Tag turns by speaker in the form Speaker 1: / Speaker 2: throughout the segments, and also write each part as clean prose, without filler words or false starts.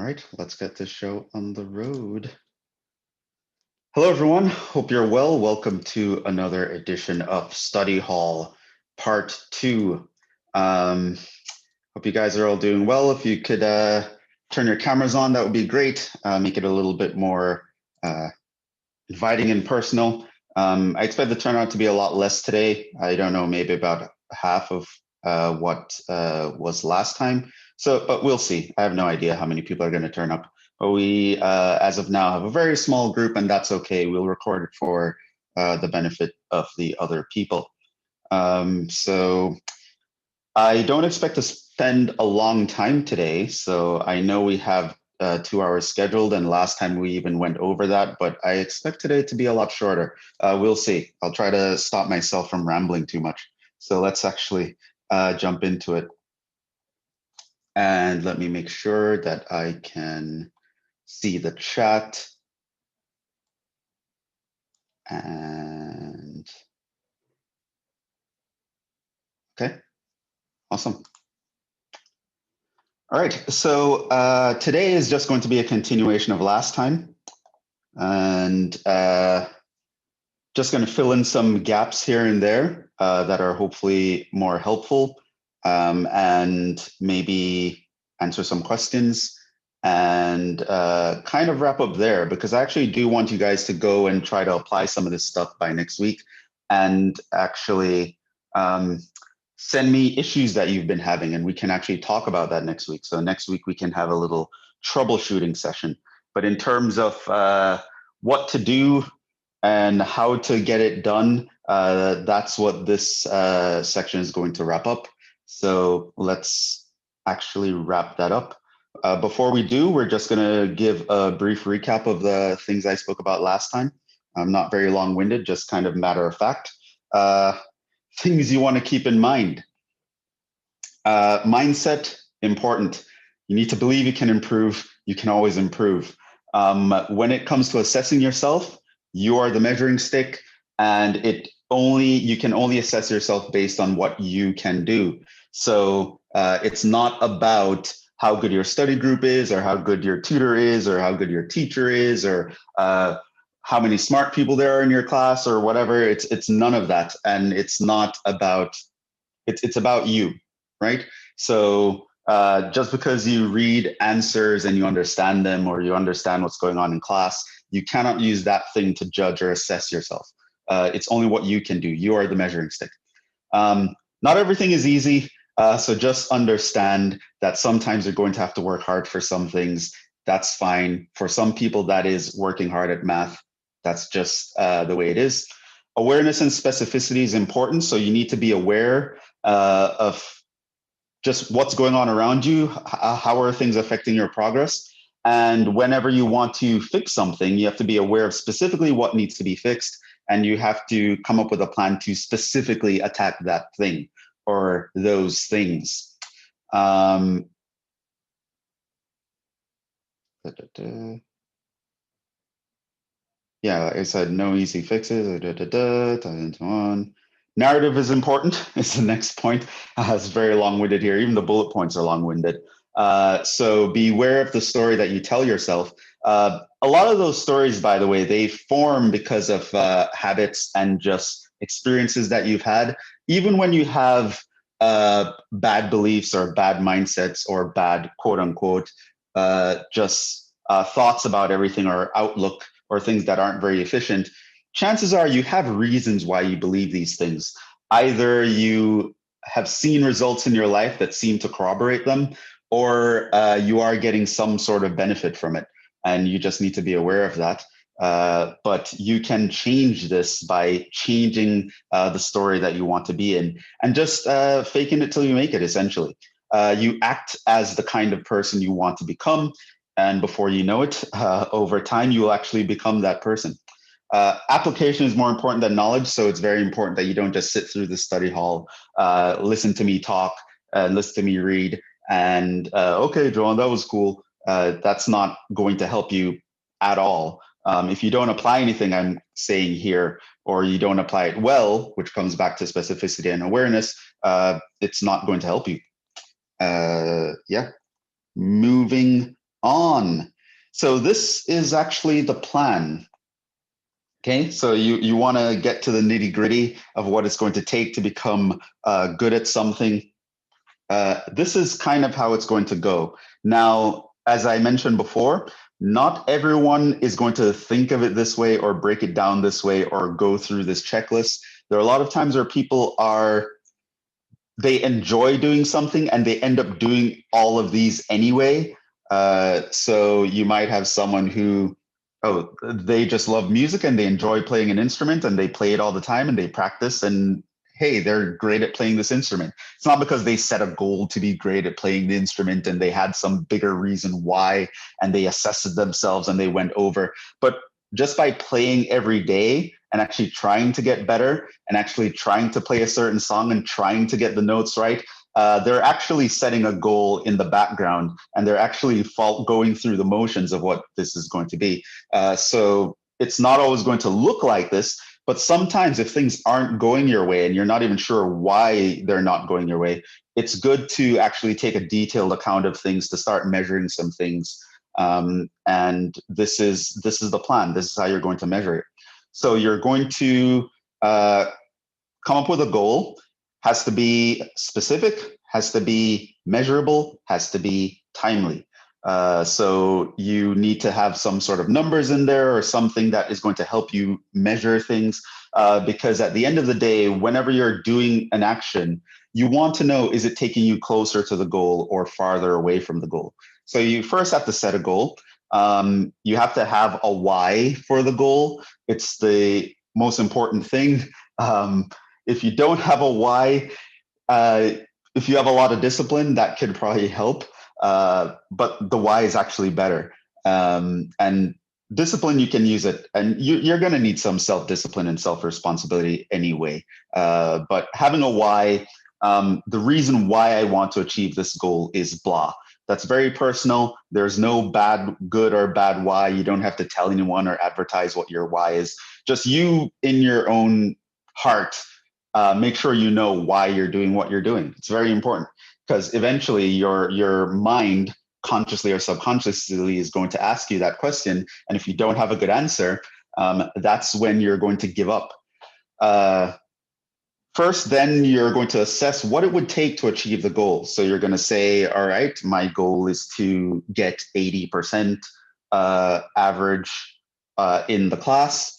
Speaker 1: All right, let's get this show on the road. Hello, everyone. Hope you're well. Welcome to another edition of Study Hall Part 2. Hope you guys are all doing well. If you could turn your cameras on, that would be great. Make it a little bit more inviting and personal. I expect the turnout to be a lot less today. I don't know, maybe about half of what was last time. But we'll see. I have no idea how many people are going to turn up. But we, as of now, have a very small group, and that's okay. We'll record it for the benefit of the other people. So I don't expect to spend a long time today. So I know we have 2 hours scheduled, and last time we even went over that, but I expect today to be a lot shorter. We'll see. I'll try to stop myself from rambling too much. So let's actually jump into it. And let me make sure that I can see the chat. And okay, awesome. All right, so today is just going to be a continuation of last time. And just going to fill in some gaps here and there that are hopefully more helpful, and maybe answer some questions and kind of wrap up there, because I actually do want you guys to go and try to apply some of this stuff by next week and actually send me issues that you've been having, and we can actually talk about that next week. So next week we can have a little troubleshooting session. But in terms of what to do and how to get it done, that's what this section is going to wrap up. So let's actually wrap that up. Before we do, we're just going to give a brief recap of the things I spoke about last time. I'm not very long-winded, just kind of matter of fact. Things you want to keep in mind. Mindset, important. You need to believe you can improve. You can always improve. When it comes to assessing yourself, you are the measuring stick, and you can only assess yourself based on what you can do. So it's not about how good your study group is, or how good your tutor is, or how good your teacher is, or how many smart people there are in your class, or whatever. It's none of that, and it's not about. It's about you, right? So just because you read answers and you understand them, or you understand what's going on in class, you cannot use that thing to judge or assess yourself. It's only what you can do. You are the measuring stick. Not everything is easy. So just understand that sometimes you're going to have to work hard for some things. That's fine. For some people, that is working hard at math. That's just the way it is. Awareness and specificity is important. So you need to be aware of just what's going on around you. How are things affecting your progress? And whenever you want to fix something, you have to be aware of specifically what needs to be fixed, and you have to come up with a plan to specifically attack that thing or those things. Yeah, I said no easy fixes. Narrative is important. It's the next point. It's very long-winded here. Even the bullet points are long-winded. So beware of the story that you tell yourself. A lot of those stories, by the way, they form because of habits and just experiences that you've had. Even when you have bad beliefs or bad mindsets or bad quote unquote, just thoughts about everything or outlook or things that aren't very efficient, chances are you have reasons why you believe these things. Either you have seen results in your life that seem to corroborate them, or you are getting some sort of benefit from it, and you just need to be aware of that. But you can change this by changing the story that you want to be in, and just faking it till you make it, essentially. You act as the kind of person you want to become, and before you know it, over time, you will actually become that person. Application is more important than knowledge, so it's very important that you don't just sit through the study hall, listen to me talk, listen to me read, and okay, Jhevon, that was cool. That's not going to help you at all. If you don't apply anything I'm saying here, or you don't apply it well, which comes back to specificity and awareness, it's not going to help you. Yeah. Moving on. So this is actually the plan. Okay, so you want to get to the nitty gritty of what it's going to take to become good at something. This is kind of how it's going to go. Now, as I mentioned before, not everyone is going to think of it this way or break it down this way or go through this checklist. There are a lot of times where people they enjoy doing something and they end up doing all of these anyway. So you might have someone who, they just love music and they enjoy playing an instrument and they play it all the time and they practice and hey, they're great at playing this instrument. It's not because they set a goal to be great at playing the instrument and they had some bigger reason why and they assessed themselves and they went over. But just by playing every day and actually trying to get better and actually trying to play a certain song and trying to get the notes right, they're actually setting a goal in the background and they're actually going through the motions of what this is going to be. So it's not always going to look like this, but sometimes if things aren't going your way and you're not even sure why they're not going your way, it's good to actually take a detailed account of things to start measuring some things. And this is the plan. This is how you're going to measure it. So you're going to come up with a goal. Has to be specific, has to be measurable, has to be timely. So you need to have some sort of numbers in there or something that is going to help you measure things. Because at the end of the day, whenever you're doing an action, you want to know, is it taking you closer to the goal or farther away from the goal? So you first have to set a goal. You have to have a why for the goal. It's the most important thing. If you don't have a why, if you have a lot of discipline, that could probably help. But the why is actually better. And discipline, you can use it, and you're going to need some self-discipline and self-responsibility anyway. But having a why, the reason why I want to achieve this goal is blah. That's very personal. There's no good or bad why. You don't have to tell anyone or advertise what your why is. Just you in your own heart. Make sure you know why you're doing what you're doing. It's very important because eventually your mind, consciously or subconsciously, is going to ask you that question. And if you don't have a good answer, that's when you're going to give up. First, then you're going to assess what it would take to achieve the goal. So you're going to say, all right, my goal is to get 80% average in the class.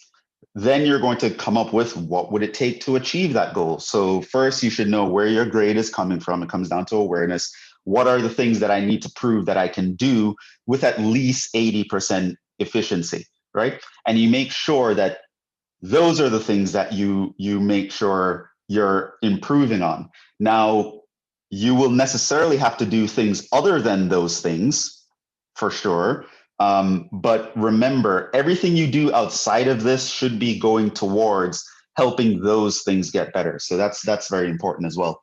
Speaker 1: Then you're going to come up with what would it take to achieve that goal. So first, you should know where your grade is coming from. It comes down to awareness. What are the things that I need to prove that I can do with at least 80% efficiency, right? And you make sure that those are the things that you make sure you're improving on. Now, you will necessarily have to do things other than those things, for sure. But remember, everything you do outside of this should be going towards helping those things get better. So that's very important as well.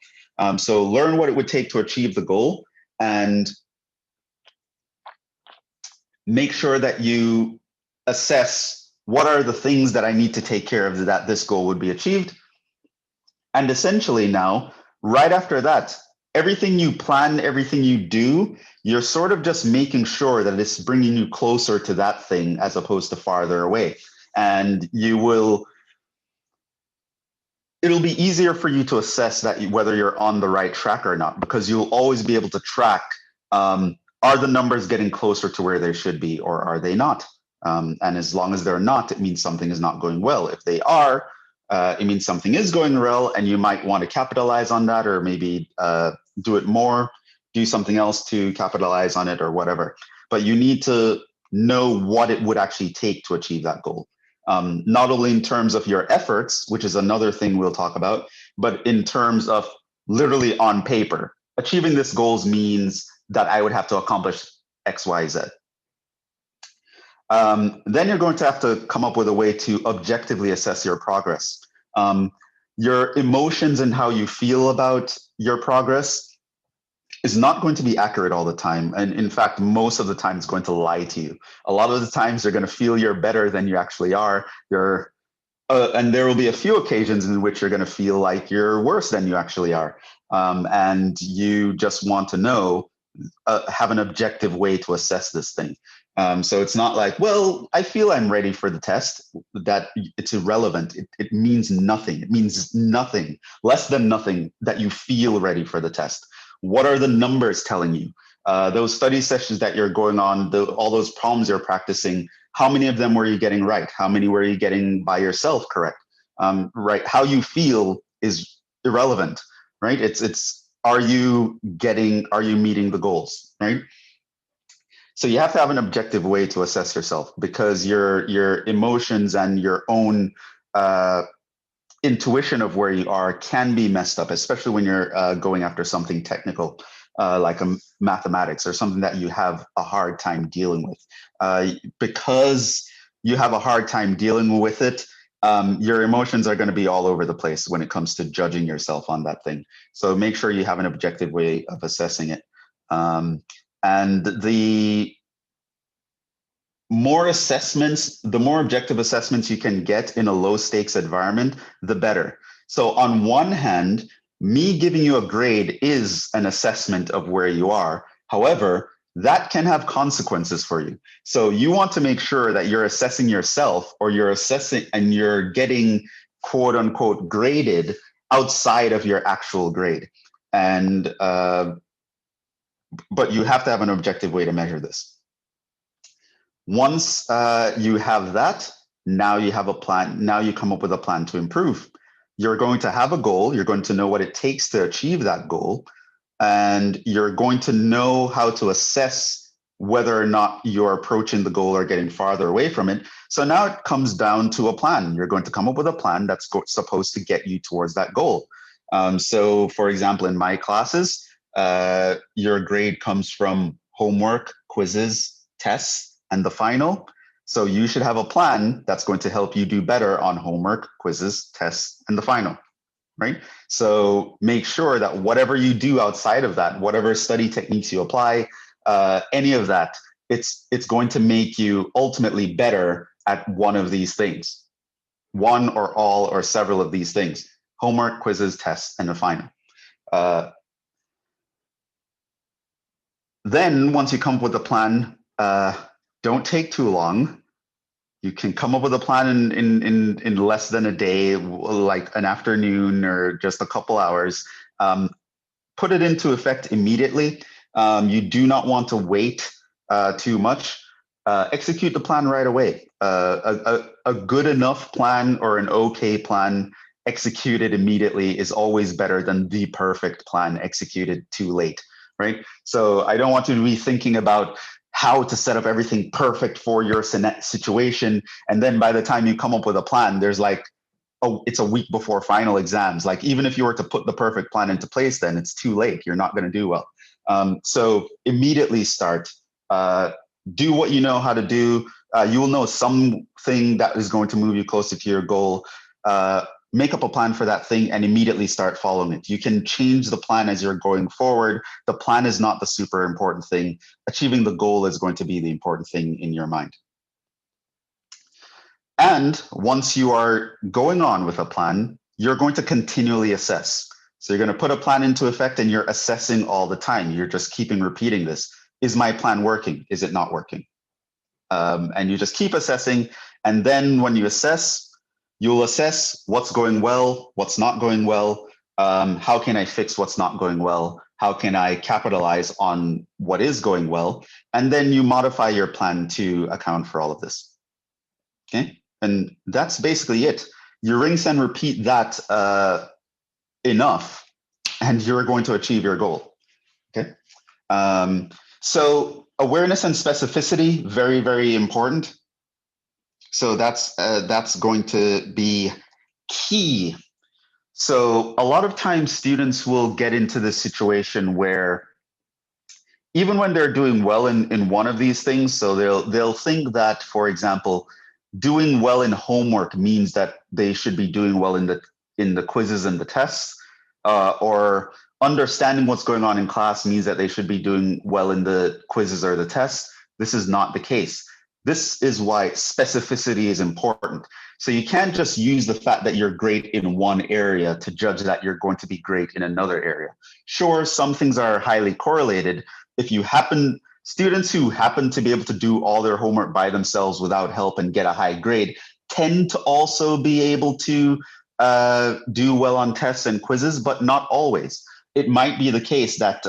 Speaker 1: So learn what it would take to achieve the goal and make sure that you assess what are the things that I need to take care of that this goal would be achieved. And essentially now, right after that, everything you plan, everything you do, you're sort of just making sure that it's bringing you closer to that thing as opposed to farther away. And it'll be easier for you to assess that whether you're on the right track or not, because you'll always be able to track, are the numbers getting closer to where they should be or are they not? And as long as they're not, it means something is not going well. If they are, it means something is going well and you might want to capitalize on that or maybe do it more, do something else to capitalize on it or whatever. But you need to know what it would actually take to achieve that goal. Not only in terms of your efforts, which is another thing we'll talk about, but in terms of literally on paper. Achieving this goals means that I would have to accomplish X, Y, Z. Then you're going to have to come up with a way to objectively assess your progress. Your emotions and how you feel about your progress is not going to be accurate all the time. And in fact, most of the time it's going to lie to you. A lot of the times you're going to feel you're better than you actually are. And there will be a few occasions in which you're going to feel like you're worse than you actually are. And you just want to know, have an objective way to assess this thing. So it's not like, well, I feel I'm ready for the test. That it's irrelevant. It means nothing. It means nothing, less than nothing, that you feel ready for the test. What are the numbers telling you? Those study sessions that you're going on, all those problems you're practicing, how many of them were you getting right? How many were you getting by yourself correct? Right? How you feel is irrelevant, right? It's are you meeting the goals, right? So you have to have an objective way to assess yourself, because your emotions and your own intuition of where you are can be messed up, especially when you're going after something technical, like mathematics, or something that you have a hard time dealing with. Because you have a hard time dealing with it, your emotions are going to be all over the place when it comes to judging yourself on that thing. So make sure you have an objective way of assessing it. And the more objective assessments you can get in a low stakes environment, the better. So on one hand, me giving you a grade is an assessment of where you are. However, that can have consequences for you. So you want to make sure that you're assessing yourself, or you're assessing and you're getting quote unquote graded outside of your actual grade. And but you have to have an objective way to measure this. Once you have that, now you have a plan. Now you come up with a plan to improve. You're going to have a goal. You're going to know what it takes to achieve that goal. And you're going to know how to assess whether or not you're approaching the goal or getting farther away from it. So now it comes down to a plan. You're going to come up with a plan that's supposed to get you towards that goal. So for example, in my classes, your grade comes from homework, quizzes, tests, and the final. So you should have a plan that's going to help you do better on homework, quizzes, tests, and the final, right? So make sure that whatever you do outside of that, whatever study techniques you apply, any of that, it's going to make you ultimately better at one of these things, one or all or several of these things: homework, quizzes, tests, and the final. Then once you come up with a plan, don't take too long. You can come up with a plan in less than a day, like an afternoon or just a couple hours. Put it into effect immediately. You do not want to wait too much. Execute the plan right away. A good enough plan or an okay plan executed immediately is always better than the perfect plan executed too late, right? So I don't want you to be thinking about how to set up everything perfect for your situation. And then by the time you come up with a plan, there's like, oh, it's a week before final exams. Like, even if you were to put the perfect plan into place, then it's too late. You're not going to do well. So immediately start. Do what you know how to do. You will know something that is going to move you closer to your goal. Make up a plan for that thing and immediately start following it. You can change the plan as you're going forward. The plan is not the super important thing. Achieving the goal is going to be the important thing in your mind. And once you are going on with a plan, you're going to continually assess. So you're going to put a plan into effect and you're assessing all the time. You're just keeping repeating this. Is my plan working? Is it not working? And you just keep assessing. And then when you assess, you'll assess what's going well, what's not going well. How can I fix what's not going well? How can I capitalize on what is going well? And then you modify your plan to account for all of this. Okay. And that's basically it. You rinse and repeat that enough, and you're going to achieve your goal. Okay. So awareness and specificity, very, very important. So that's going to be key. So a lot of times students will get into this situation where even when they're doing well in one of these things, so they'll think that, for example, doing well in homework means that they should be doing well in the quizzes and the tests, or understanding what's going on in class means that they should be doing well in the quizzes or the tests. This is not the case. This is why specificity is important. So you can't just use the fact that you're great in one area to judge that you're going to be great in another area. Sure, some things are highly correlated. If you happen, students who happen to be able to do all their homework by themselves without help and get a high grade tend to also be able to do well on tests and quizzes, but not always. It might be the case that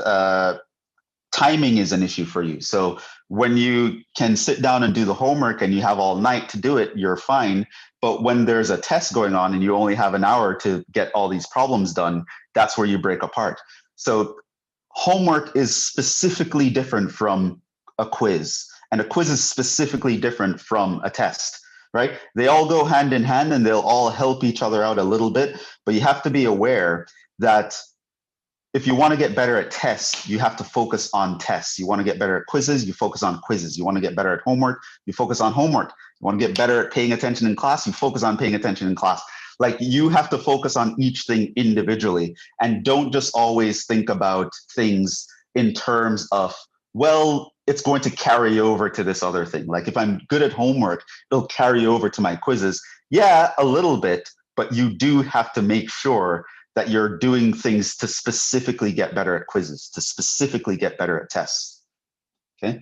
Speaker 1: timing is an issue for you. So when you can sit down and do the homework and you have all night to do it, you're fine. But when there's a test going on and you only have an hour to get all these problems done, that's where you break apart. So homework is specifically different from a quiz, and a quiz is specifically different from a test, right? They all go hand in hand and they'll all help each other out a little bit, but you have to be aware that if you want to get better at tests, you have to focus on tests. You want to get better at quizzes, you focus on quizzes. You want to get better at homework, you focus on homework. You want to get better at paying attention in class, you focus on paying attention in class. Like, you have to focus on each thing individually, and don't just always think about things in terms of, well, it's going to carry over to this other thing. Like, if I'm good at homework, it'll carry over to my quizzes. Yeah, a little bit, but you do have to make sure that you're doing things to specifically get better at quizzes, to specifically get better at tests. Okay,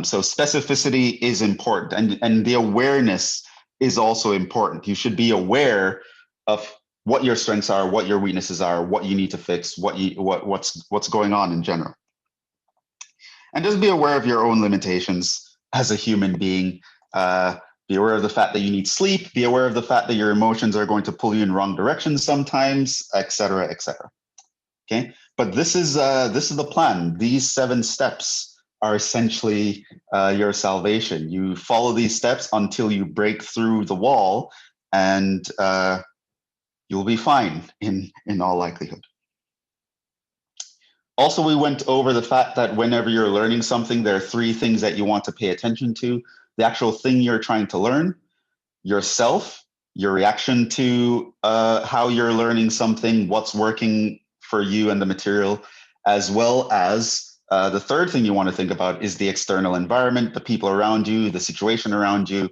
Speaker 1: so specificity is important, and the awareness is also important. You should be aware of what your strengths are, what your weaknesses are, what you need to fix, what's going on in general, and just be aware of your own limitations as a human being. Be aware of the fact that you need sleep. Be aware of the fact that your emotions are going to pull you in wrong directions sometimes, etc., etc. Okay, but this is the plan. These 7 steps are essentially your salvation. You follow these steps until you break through the wall, and you'll be fine in all likelihood. Also, we went over the fact that whenever you're learning something, there are 3 things that you want to pay attention to: the actual thing you're trying to learn, yourself, your reaction to how you're learning something, what's working for you and the material, as well as the 3rd thing you want to think about is the external environment, the people around you, the situation around you,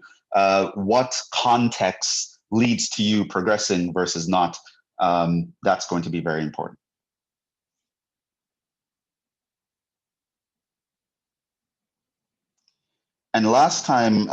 Speaker 1: what context leads to you progressing versus not. That's going to be very important. And last time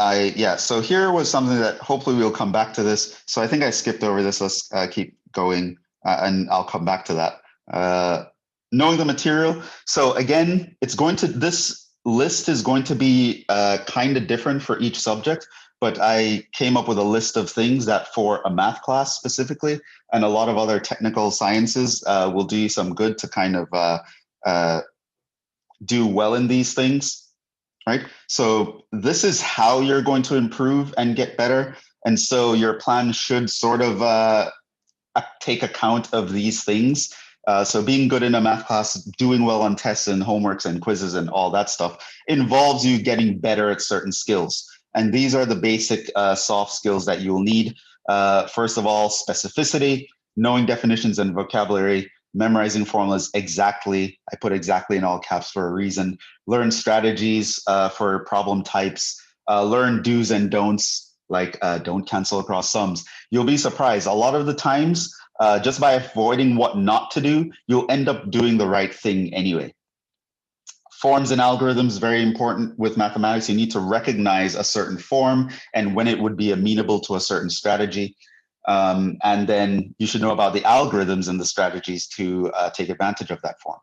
Speaker 1: so here was something that hopefully we'll come back to this. So I think I skipped over this. Let's keep going and I'll come back to that. Knowing the material. So again, this list is going to be kind of different for each subject, but I came up with a list of things that for a math class specifically, and a lot of other technical sciences will do you some good to kind of do well in these things. Right? So this is how you're going to improve and get better. And so your plan should sort of take account of these things. So being good in a math class, doing well on tests and homeworks and quizzes and all that stuff involves you getting better at certain skills. And these are the basic soft skills that you'll need. First of all, specificity, knowing definitions and vocabulary, memorizing formulas exactly. I put exactly in all caps for a reason. Learn strategies for problem types. Learn do's and don'ts, like don't cancel across sums. You'll be surprised. A lot of the times, just by avoiding what not to do, you'll end up doing the right thing anyway. Forms and algorithms, very important with mathematics. You need to recognize a certain form and when it would be amenable to a certain strategy. And then you should know about the algorithms and the strategies to take advantage of that form.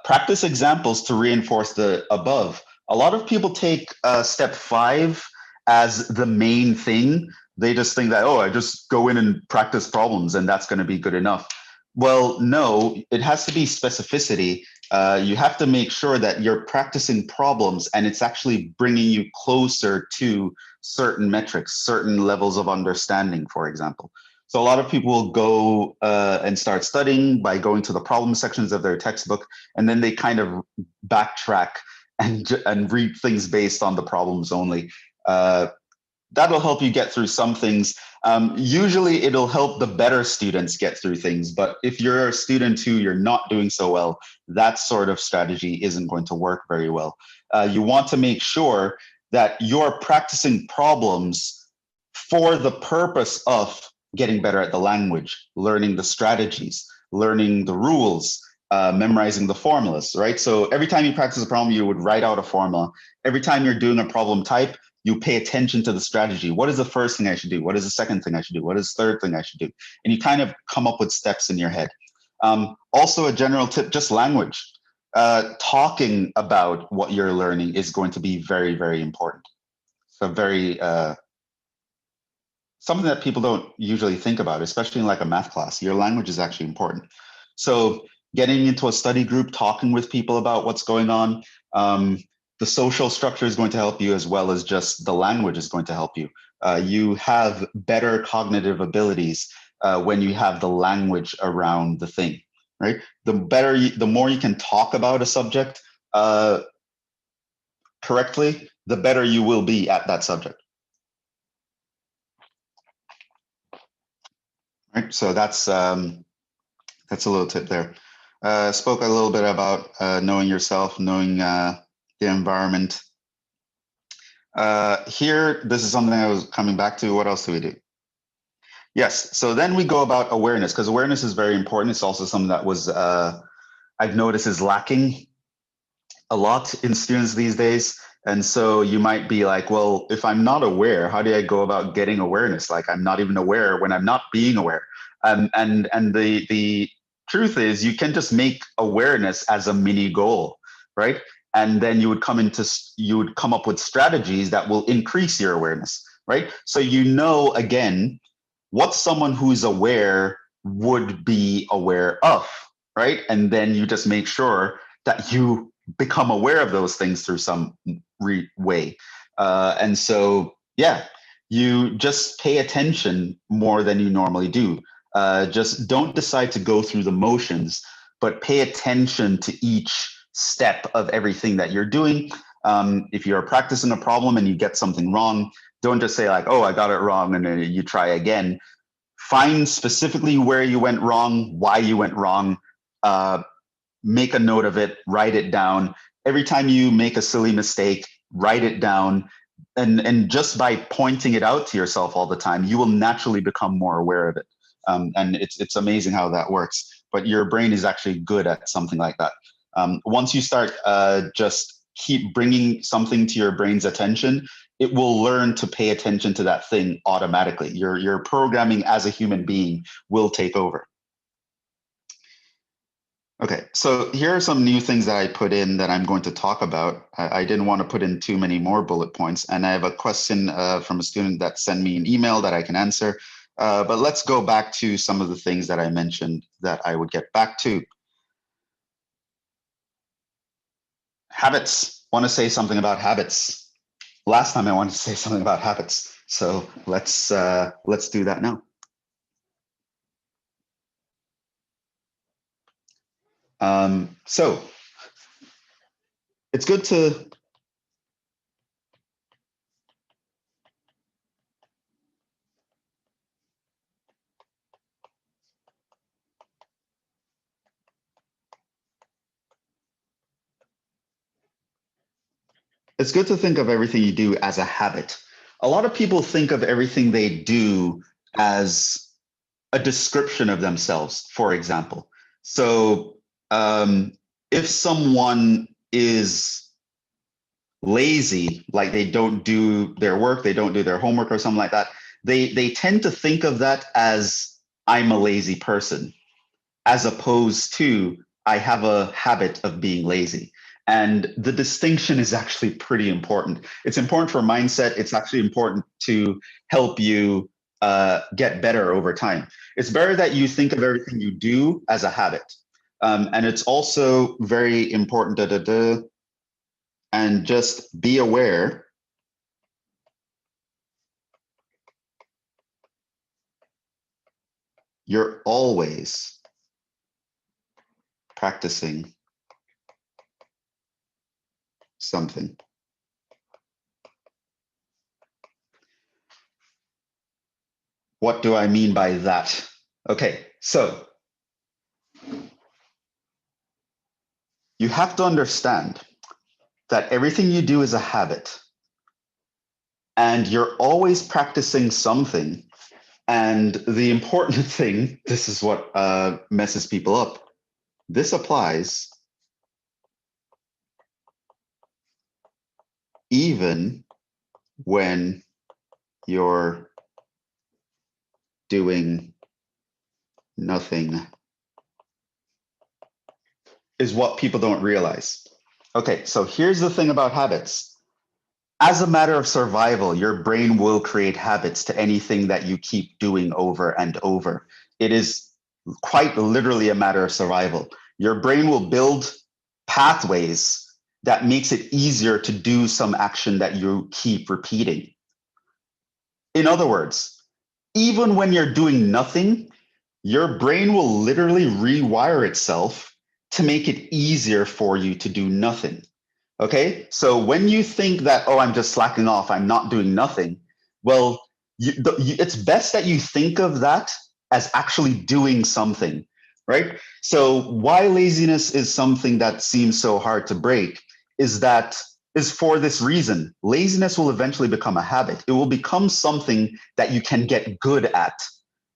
Speaker 1: Practice examples to reinforce the above. A lot of people take step 5 as the main thing. They just think that, I just go in and practice problems and that's going to be good enough. Well, no, it has to be specificity. You have to make sure that you're practicing problems and it's actually bringing you closer to certain metrics, certain levels of understanding, for example. So a lot of people will go and start studying by going to the problem sections of their textbook, and then they kind of backtrack and read things based on the problems only. That'll help you get through some things. Usually it'll help the better students get through things, but if you're a student who you're not doing so well, that sort of strategy isn't going to work very well. You want to make sure that you're practicing problems for the purpose of getting better at the language, learning the strategies, learning the rules, memorizing the formulas, right? So every time you practice a problem, you would write out a formula. Every time you're doing a problem type, you pay attention to the strategy. What is the first thing I should do? What is the second thing I should do? What is the third thing I should do? And you kind of come up with steps in your head. Also, a general tip, just language. Talking about what you're learning is going to be very, very important. So very, something that people don't usually think about, especially in like a math class. Your language is actually important. So getting into a study group, talking with people about what's going on, the social structure is going to help you, as well as just the language is going to help you. You have better cognitive abilities when you have the language around the thing, right? The more you can talk about a subject correctly, the better you will be at that subject. Right, so that's a little tip there. Spoke a little bit about knowing yourself, knowing the environment. Here, this is something I was coming back to. What else do we do? Yes, so then we go about awareness, because awareness is very important. It's also something that was I've noticed is lacking a lot in students these days. And so you might be like, well, if I'm not aware, how do I go about getting awareness? Like, I'm not even aware when I'm not being aware. And the truth is, you can just make awareness as a mini goal, right? And then you would come up with strategies that will increase your awareness, right? So you know, again, what someone who's aware would be aware of, right? And then you just make sure that you become aware of those things through some way. And so, yeah, you just pay attention more than you normally do. Just don't decide to go through the motions, but pay attention to each step of everything that you're doing. If you're practicing a problem and you get something wrong, don't just say like, oh, I got it wrong, and then you try again. Find specifically where you went wrong, why you went wrong, make a note of it, write it down. Every time you make a silly mistake, write it down. And just by pointing it out to yourself all the time, you will naturally become more aware of it. And it's amazing how that works. But your brain is actually good at something like that. Once you start just keep bringing something to your brain's attention, it will learn to pay attention to that thing automatically. Your programming as a human being will take over. Okay, so here are some new things that I put in that I'm going to talk about. I didn't want to put in too many more bullet points, and I have a question from a student that sent me an email that I can answer. But let's go back to some of the things that I mentioned that I would get back to. Habits. Want to say something about habits. Last time I wanted to say something about habits, so let's do that now. So it's good to think of everything you do as a habit. A lot of people think of everything they do as a description of themselves, for example. So if someone is lazy, like they don't do their work, they don't do their homework or something like that, they tend to think of that as I'm a lazy person, as opposed to I have a habit of being lazy. And the distinction is actually pretty important. It's important for mindset. It's actually important to help you get better over time. It's better that you think of everything you do as a habit. And it's also very important, and just be aware you're always practicing something. What do I mean by that? Okay, so you have to understand that everything you do is a habit. and you're always practicing something. And the important thing, this is what messes people up. This applies even when you're doing nothing, is what people don't realize. Okay, so here's the thing about habits. As a matter of survival, your brain will create habits to anything that you keep doing over and over. It is quite literally a matter of survival. Your brain will build pathways that makes it easier to do some action that you keep repeating. In other words, even when you're doing nothing, your brain will literally rewire itself to make it easier for you to do nothing. Okay, so when you think that, oh, I'm just slacking off, I'm not doing nothing, well, it's best that you think of that as actually doing something, right? So why laziness is something that seems so hard to break is for this reason. Laziness will eventually become a habit. It will become something that you can get good at.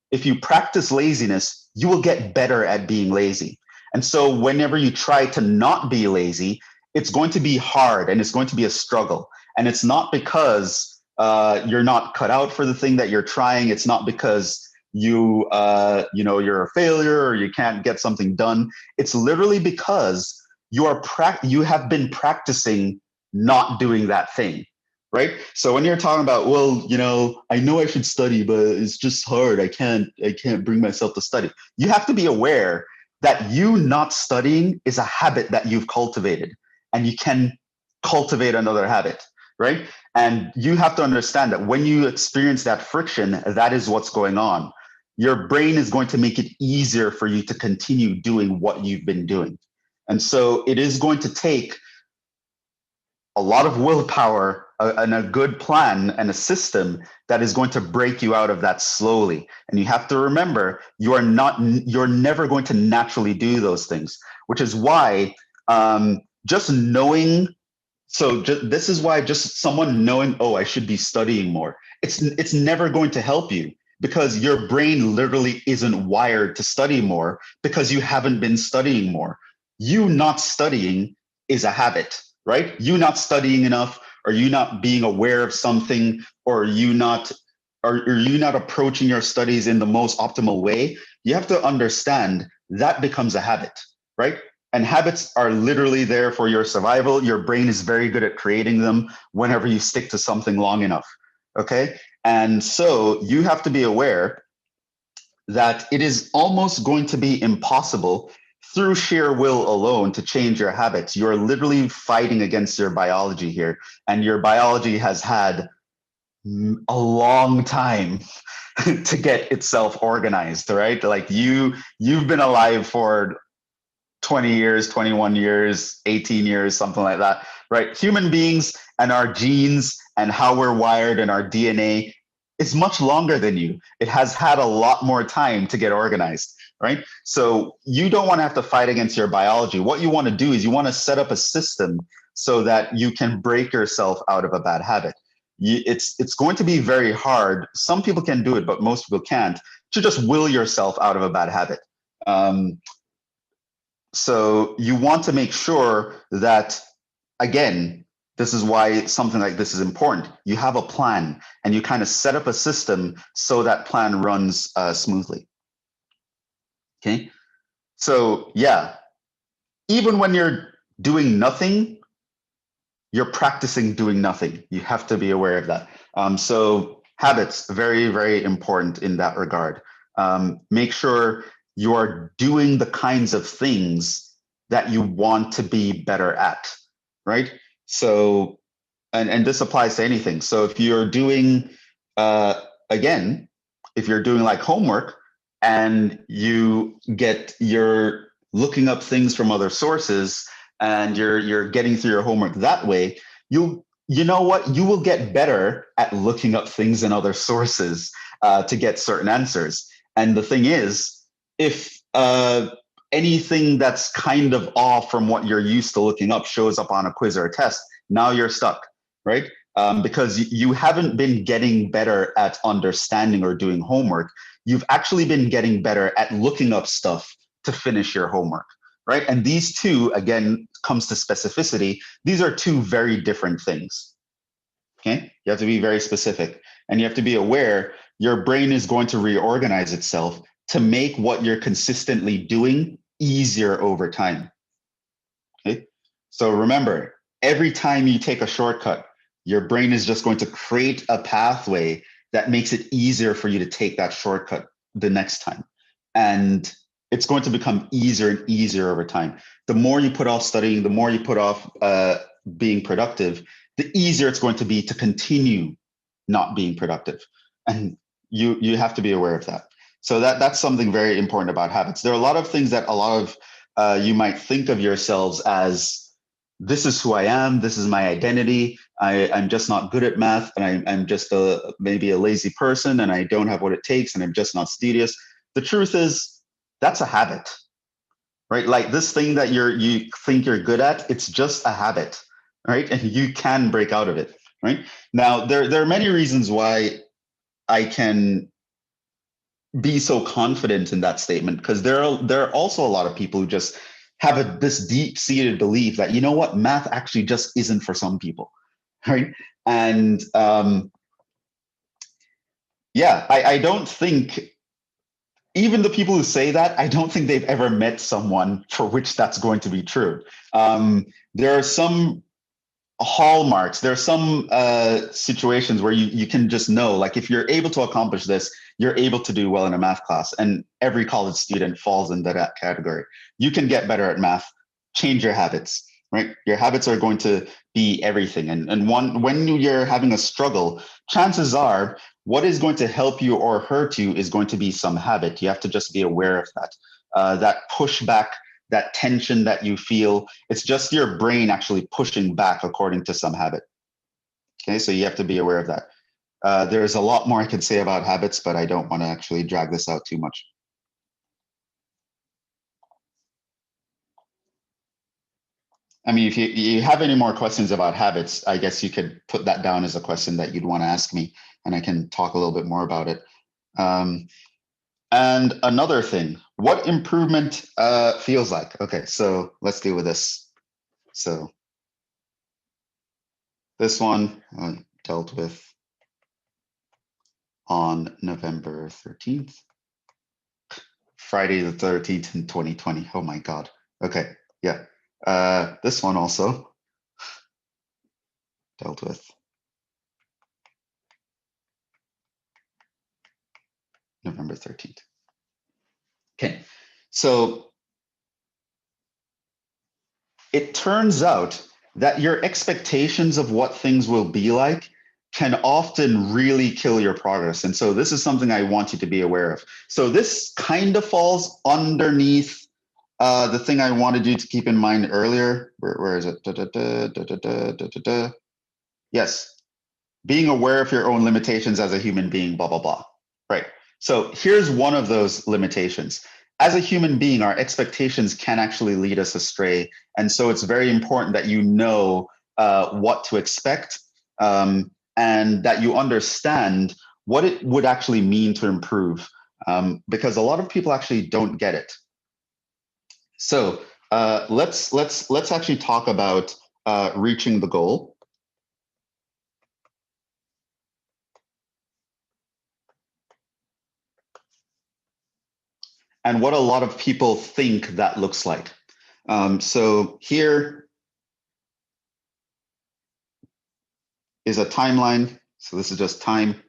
Speaker 1: If you practice laziness, you will get better at being lazy. And so whenever you try to not be lazy, it's going to be hard and it's going to be a struggle. And it's not because you're not cut out for the thing that you're trying. It's not because you're a failure or you can't get something done. It's literally because you have been practicing not doing that thing, right? So when you're talking about, well, I know I should study, but it's just hard. I can't bring myself to study. You have to be aware that you not studying is a habit that you've cultivated, and you can cultivate another habit, right? And you have to understand that when you experience that friction, that is what's going on. Your brain is going to make it easier for you to continue doing what you've been doing. And so it is going to take a lot of willpower and a good plan and a system that is going to break you out of that slowly. And you have to remember, you're never going to naturally do those things, which is why just knowing. So this is why just someone knowing, oh, I should be studying more. It's never going to help you, because your brain literally isn't wired to study more because you haven't been studying more. You not studying is a habit, right? You not studying enough, or you not being aware of something, or you not approaching your studies in the most optimal way. You have to understand that becomes a habit, right? And habits are literally there for your survival. Your brain is very good at creating them whenever you stick to something long enough. Okay. And so you have to be aware that it is almost going to be impossible through sheer will alone to change your habits. You're literally fighting against your biology here. And your biology has had a long time to get itself organized, right? Like you've been alive for 20 years, 21 years, 18 years, something like that, right? Human beings and our genes and how we're wired and our DNA is much longer than you. It has had a lot more time to get organized, right? So you don't want to have to fight against your biology. What you want to do is you want to set up a system so that you can break yourself out of a bad habit. It's going to be very hard. Some people can do it, but most people can't, to just will yourself out of a bad habit. So you want to make sure that, again, this is why something like this is important. You have a plan and you kind of set up a system so that plan runs smoothly. Okay. So yeah, even when you're doing nothing, you're practicing doing nothing. You have to be aware of that. So habits, very, very important in that regard. Make sure you are doing the kinds of things that you want to be better at, right? So, and this applies to anything. So if you're doing, again, if you're doing like homework and you're looking up things from other sources and you're getting through your homework that way, you know what? You will get better at looking up things in other sources to get certain answers. And the thing is, if anything that's kind of off from what you're used to looking up shows up on a quiz or a test, now you're stuck, right? because you haven't been getting better at understanding or doing homework. You've actually been getting better at looking up stuff to finish your homework, right? And these two, again, comes to specificity. These are two very different things. Okay, you have to be very specific, and you have to be aware your brain is going to reorganize itself to make what you're consistently doing easier over time. Okay, so remember, every time you take a shortcut, your brain is just going to create a pathway that makes it easier for you to take that shortcut the next time. And it's going to become easier and easier over time. The more you put off studying, the more you put off being productive, the easier it's going to be to continue not being productive. And you have to be aware of that. So that's something very important about habits. There are a lot of things that a lot of you might think of yourselves as, this is who I am, this is my identity, I'm just not good at math, and I'm just maybe a lazy person, and I don't have what it takes, and I'm just not studious. The truth is, that's a habit, right? Like this thing that you think you're good at, it's just a habit, right? And you can break out of it, right? Now, there are many reasons why I can be so confident in that statement, because there are also a lot of people who just have this deep-seated belief that, you know what, math actually just isn't for some people, right? And yeah, I don't think, even the people who say that, I don't think they've ever met someone for which that's going to be true. There are some hallmarks. There are some situations where you can just know, like, if you're able to accomplish this, you're able to do well in a math class. And every college student falls into that category. You can get better at math, change your habits, right? Your habits are going to be everything. And when you're having a struggle, chances are what is going to help you or hurt you is going to be some habit. You have to just be aware of that. That pushback, that tension that you feel, it's just your brain actually pushing back according to some habit. Okay, so you have to be aware of that. There's a lot more I could say about habits, but I don't want to actually drag this out too much. I mean, if you have any more questions about habits, I guess you could put that down as a question that you'd want to ask me, and I can talk a little bit more about it. And another thing, what improvement feels like. Okay, so let's deal with this. So this one I dealt with on November 13th, Friday the 13th in 2020. Oh my God. Okay, yeah. This one also dealt with November 13th. Okay, so it turns out that your expectations of what things will be like can often really kill your progress. And so this is something I want you to be aware of. So this kind of falls underneath the thing I wanted you to keep in mind earlier. Where is it? Yes, being aware of your own limitations as a human being, blah, blah, blah. Right. So here's one of those limitations. As a human being, our expectations can actually lead us astray. And so it's very important that you know what to expect, and that you understand what it would actually mean to improve, because a lot of people actually don't get it. So let's actually talk about reaching the goal. And what a lot of people think that looks like. So here is a timeline. So this is just time.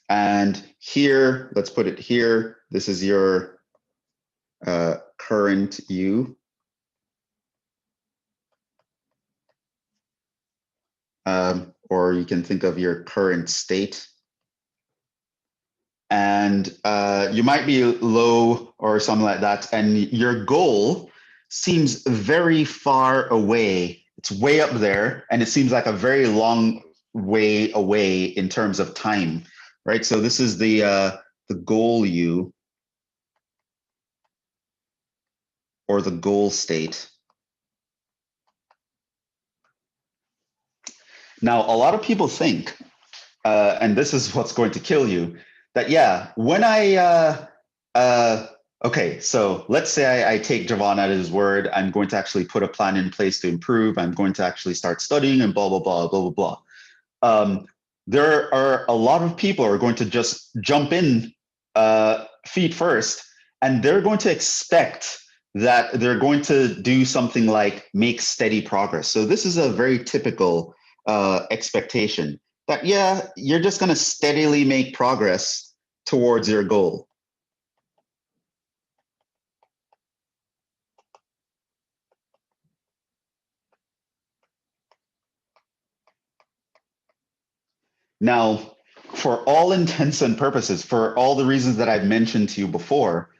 Speaker 1: And here, let's put it here. This is your current you. Or you can think of your current state. And you might be low or something like that. And your goal seems very far away. It's way up there. And it seems like a very long way away in terms of time, right? So this is the goal you, or the goal state. Now, a lot of people think, and this is what's going to kill you, that when okay, so let's say I take Jhevon at his word. I'm going to actually put a plan in place to improve. I'm going to actually start studying and blah, blah, blah, blah, blah, blah. There are a lot of people who are going to just jump in feet first, and they're going to expect that they're going to do something like make steady progress. So this is a very typical expectation that, you're just going to steadily make progress towards your goal. Now, for all intents and purposes, for all the reasons that I've mentioned to you before,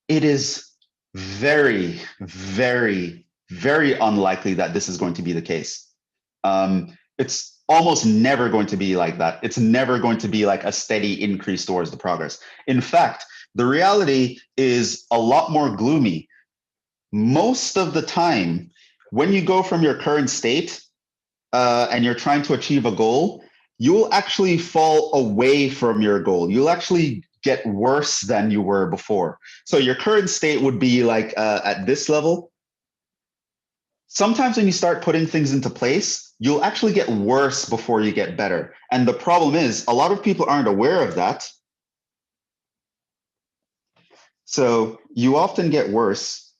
Speaker 1: it is very, very, very unlikely that this is going to be the case. It's almost never going to be like that. It's never going to be like a steady increase towards the progress. In fact, the reality is a lot more gloomy. Most of the time, when you go from your current state and you're trying to achieve a goal, you'll actually fall away from your goal. You'll actually get worse than you were before. So your current state would be like at this level. Sometimes when you start putting things into place, you'll actually get worse before you get better. And the problem is a lot of people aren't aware of that. So you often get worse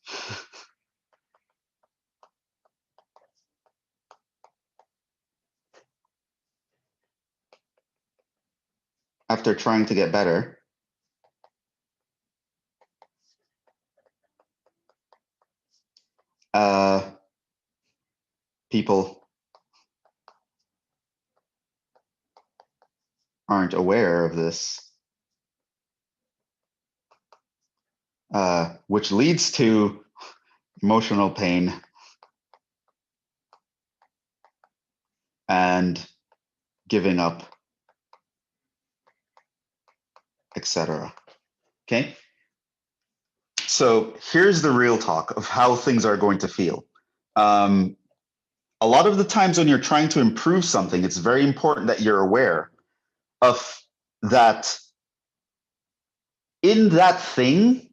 Speaker 1: after trying to get better. People aren't aware of this, which leads to emotional pain and giving up, etc. Okay. So here's the real talk of how things are going to feel. A lot of the times when you're trying to improve something, it's very important that you're aware of that in that thing,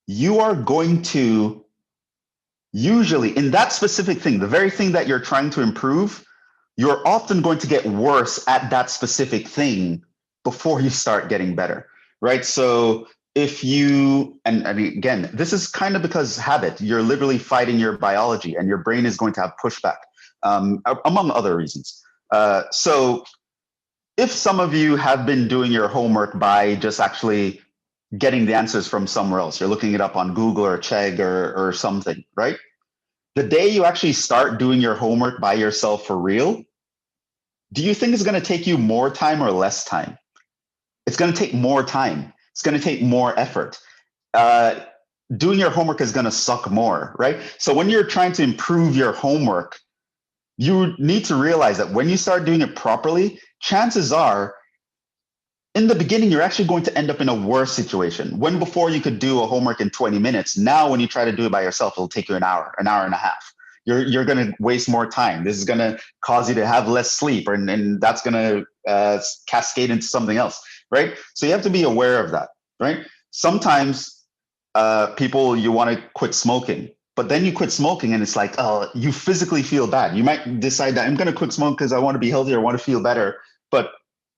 Speaker 1: you are going to usually, in that specific thing, the very thing that you're trying to improve, you're often going to get worse at that specific thing before you start getting better, right? So if you, and again, this is kind of because habit, you're literally fighting your biology and your brain is going to have pushback, among other reasons. So if some of you have been doing your homework by just actually getting the answers from somewhere else, you're looking it up on Google or Chegg or something, right? The day you actually start doing your homework by yourself for real, do you think it's going to take you more time or less time? It's going to take more time. It's going to take more effort. Doing your homework is going to suck more, right? So when you're trying to improve your homework, you need to realize that when you start doing it properly, chances are in the beginning, you're actually going to end up in a worse situation. When before you could do a homework in 20 minutes, now when you try to do it by yourself, it'll take you an hour and a half. You're going to waste more time. This is going to cause you to have less sleep, and that's going to cascade into something else, right? So you have to be aware of that, right? Sometimes people, you want to quit smoking, but then you quit smoking and it's like, oh, you physically feel bad. You might decide that I'm going to quit smoking because I want to be healthier, I want to feel better, but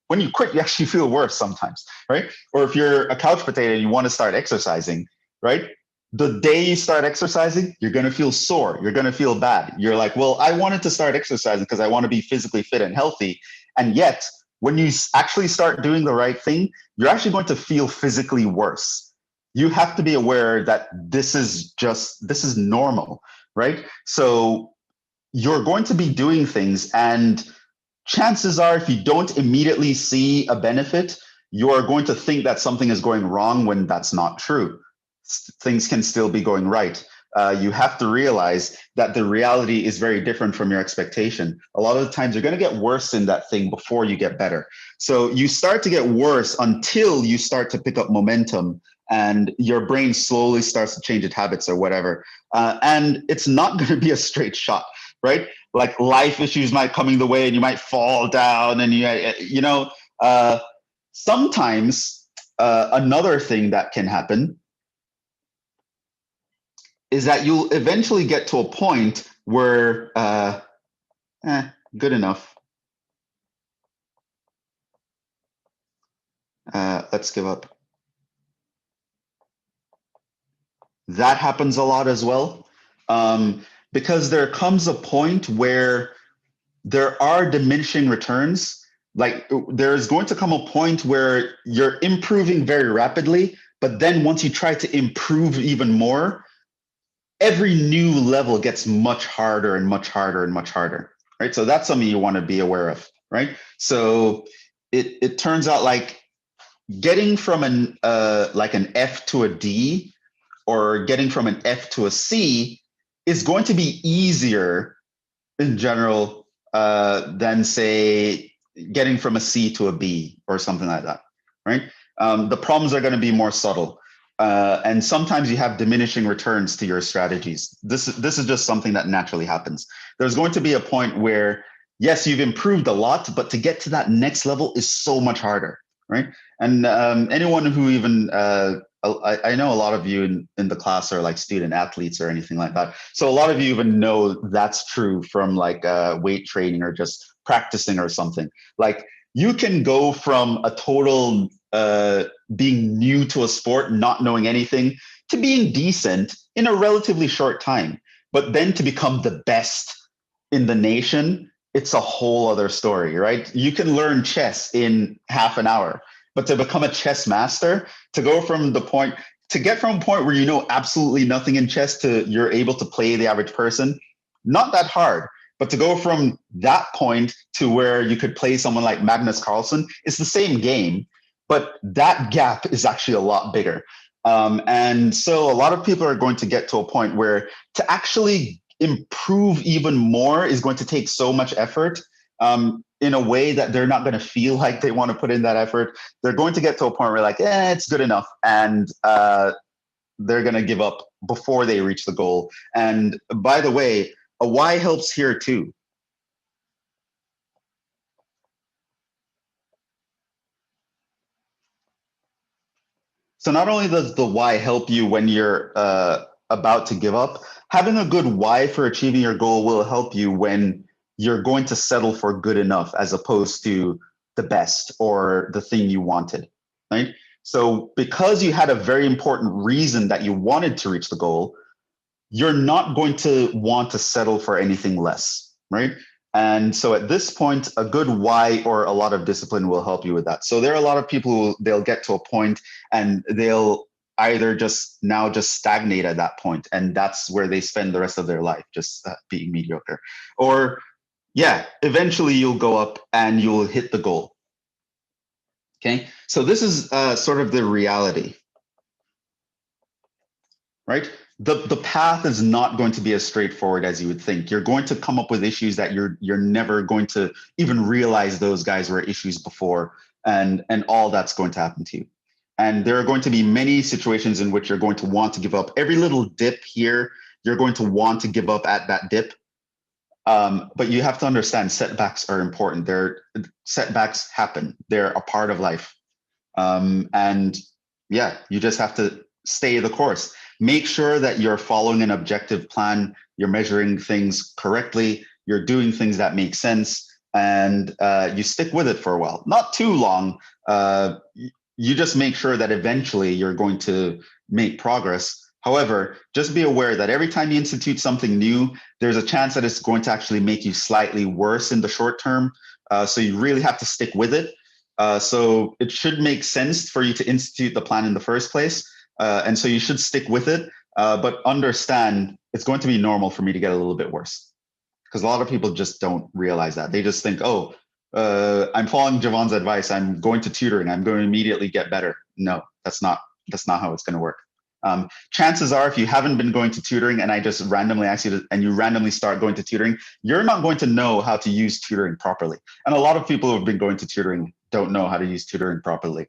Speaker 1: when you quit, you actually feel worse sometimes, right? Or if you're a couch potato and you want to start exercising, right? The day you start exercising, you're going to feel sore. You're going to feel bad. You're like, well, I wanted to start exercising because I want to be physically fit and healthy. And yet, when you actually start doing the right thing, you're actually going to feel physically worse. You have to be aware that this is normal, right? So you're going to be doing things, and chances are, if you don't immediately see a benefit, you are going to think that something is going wrong when that's not true. Things can still be going right. You have to realize that the reality is very different from your expectation. A lot of the times you're going to get worse in that thing before you get better. So you start to get worse until you start to pick up momentum and your brain slowly starts to change its habits or whatever. And it's not going to be a straight shot, right? like life issues might coming the way and you might fall down and uh, sometimes another thing that can happen is that you'll eventually get to a point where good enough. Let's give up. That happens a lot as well, because there comes a point where there are diminishing returns. Like there's going to come a point where you're improving very rapidly, but then once you try to improve even more, every new level gets much harder and much harder and much harder, right? So that's something you want to be aware of, right? So it turns out like getting from an F to a D or getting from an F to a C is going to be easier in general than say getting from a C to a B or something like that, right? The problems are going to be more subtle. And sometimes you have diminishing returns to your strategies. This is just something that naturally happens. There's going to be a point where, yes, you've improved a lot, but to get to that next level is so much harder, right? And anyone who even, I know a lot of you in the class are like student athletes or anything like that. So a lot of you even know that's true from like weight training or just practicing or something. Like you can go from a total being new to a sport, not knowing anything, to being decent in a relatively short time. But then to become the best in the nation, it's a whole other story, right? You can learn chess in half an hour, but to become a chess master, to go from the point, to get from a point where you know absolutely nothing in chess to you're able to play the average person, not that hard. But to go from that point to where you could play someone like Magnus Carlsen, it's the same game, but that gap is actually a lot bigger. And so a lot of people are going to get to a point where to actually improve even more is going to take so much effort in a way that they're not going to feel like they want to put in that effort. They're going to get to a point where like, it's good enough. And they're going to give up before they reach the goal. And by the way, a why helps here too. So not only does the why help you when you're about to give up, having a good why for achieving your goal will help you when you're going to settle for good enough as opposed to the best or the thing you wanted, right? So because you had a very important reason that you wanted to reach the goal, you're not going to want to settle for anything less, right? And so at this point, a good why or a lot of discipline will help you with that. So there are a lot of people who they'll get to a point and they'll either just stagnate at that point, and that's where they spend the rest of their life, just being mediocre. Or yeah, eventually you'll go up and you'll hit the goal. Okay, so this is sort of the reality, right? The path is not going to be as straightforward as you would think. You're going to come up with issues that you're never going to even realize those guys were issues before, and all that's going to happen to you. And there are going to be many situations in which you're going to want to give up. Every little dip here, you're going to want to give up at that dip. But you have to understand setbacks are important. Setbacks happen. They're a part of life. And yeah, you just have to stay the course. Make sure that you're following an objective plan, you're measuring things correctly, you're doing things that make sense, and you stick with it for a while. Not too long. You just make sure that eventually you're going to make progress. However, just be aware that every time you institute something new, there's a chance that it's going to actually make you slightly worse in the short term. So you really have to stick with it. So it should make sense for you to institute the plan in the first place. And so you should stick with it, but understand it's going to be normal for me to get a little bit worse. Because a lot of people just don't realize that. They just think, oh, I'm following Jhevon's advice. I'm going to tutoring. I'm going to immediately get better. No, that's not how it's going to work. Chances are, if you haven't been going to tutoring and I just randomly ask you to, and you randomly start going to tutoring, you're not going to know how to use tutoring properly. And a lot of people who have been going to tutoring don't know how to use tutoring properly,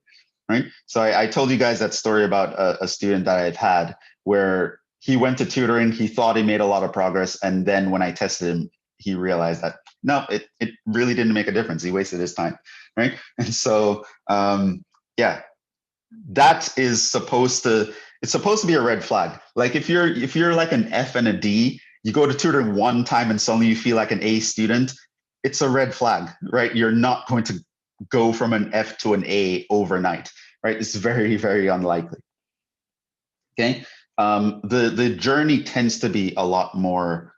Speaker 1: right? So I told you guys that story about a student that I've had where he went to tutoring, he thought he made a lot of progress, and then when I tested him, he realized that no, it really didn't make a difference. He wasted his time, right? And so yeah, that is supposed to, it's supposed to be a red flag. Like if you're like an F and a D, you go to tutoring one time and suddenly you feel like an A student, it's a red flag, right? You're not going to go from an F to an A overnight, right? It's very, very unlikely. Okay. The journey tends to be a lot more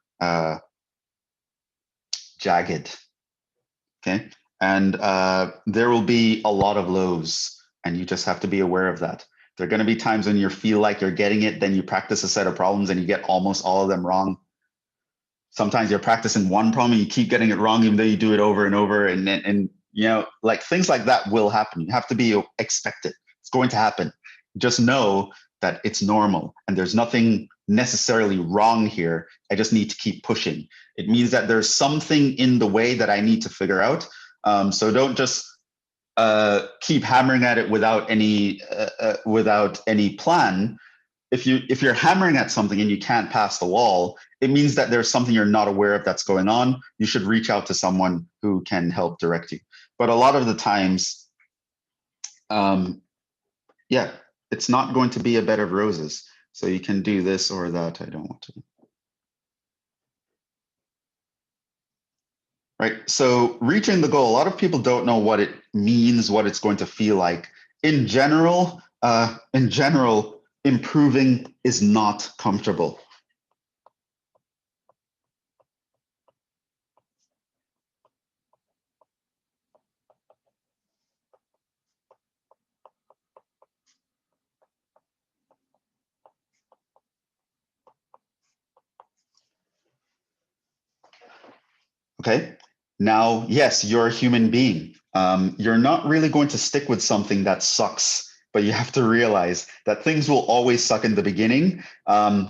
Speaker 1: jagged. Okay. And there will be a lot of lows, and you just have to be aware of that. There are going to be times when you feel like you're getting it, then you practice a set of problems and you get almost all of them wrong. Sometimes you're practicing one problem and you keep getting it wrong, even though you do it over and over. And you know, like things like that will happen. You have to be expected. It's going to happen. Just know that it's normal and there's nothing necessarily wrong here. I just need to keep pushing. It means that there's something in the way that I need to figure out. So don't just keep hammering at it without any plan. If you're hammering at something and you can't pass the wall, it means that there's something you're not aware of that's going on. You should reach out to someone who can help direct you. But a lot of the times, yeah, it's not going to be a bed of roses. So you can do this or that. I don't want to. Right. So reaching the goal, a lot of people don't know what it means, what it's going to feel like. In general, improving is not comfortable. Okay. Now, yes, you're a human being. You're not really going to stick with something that sucks, but you have to realize that things will always suck in the beginning.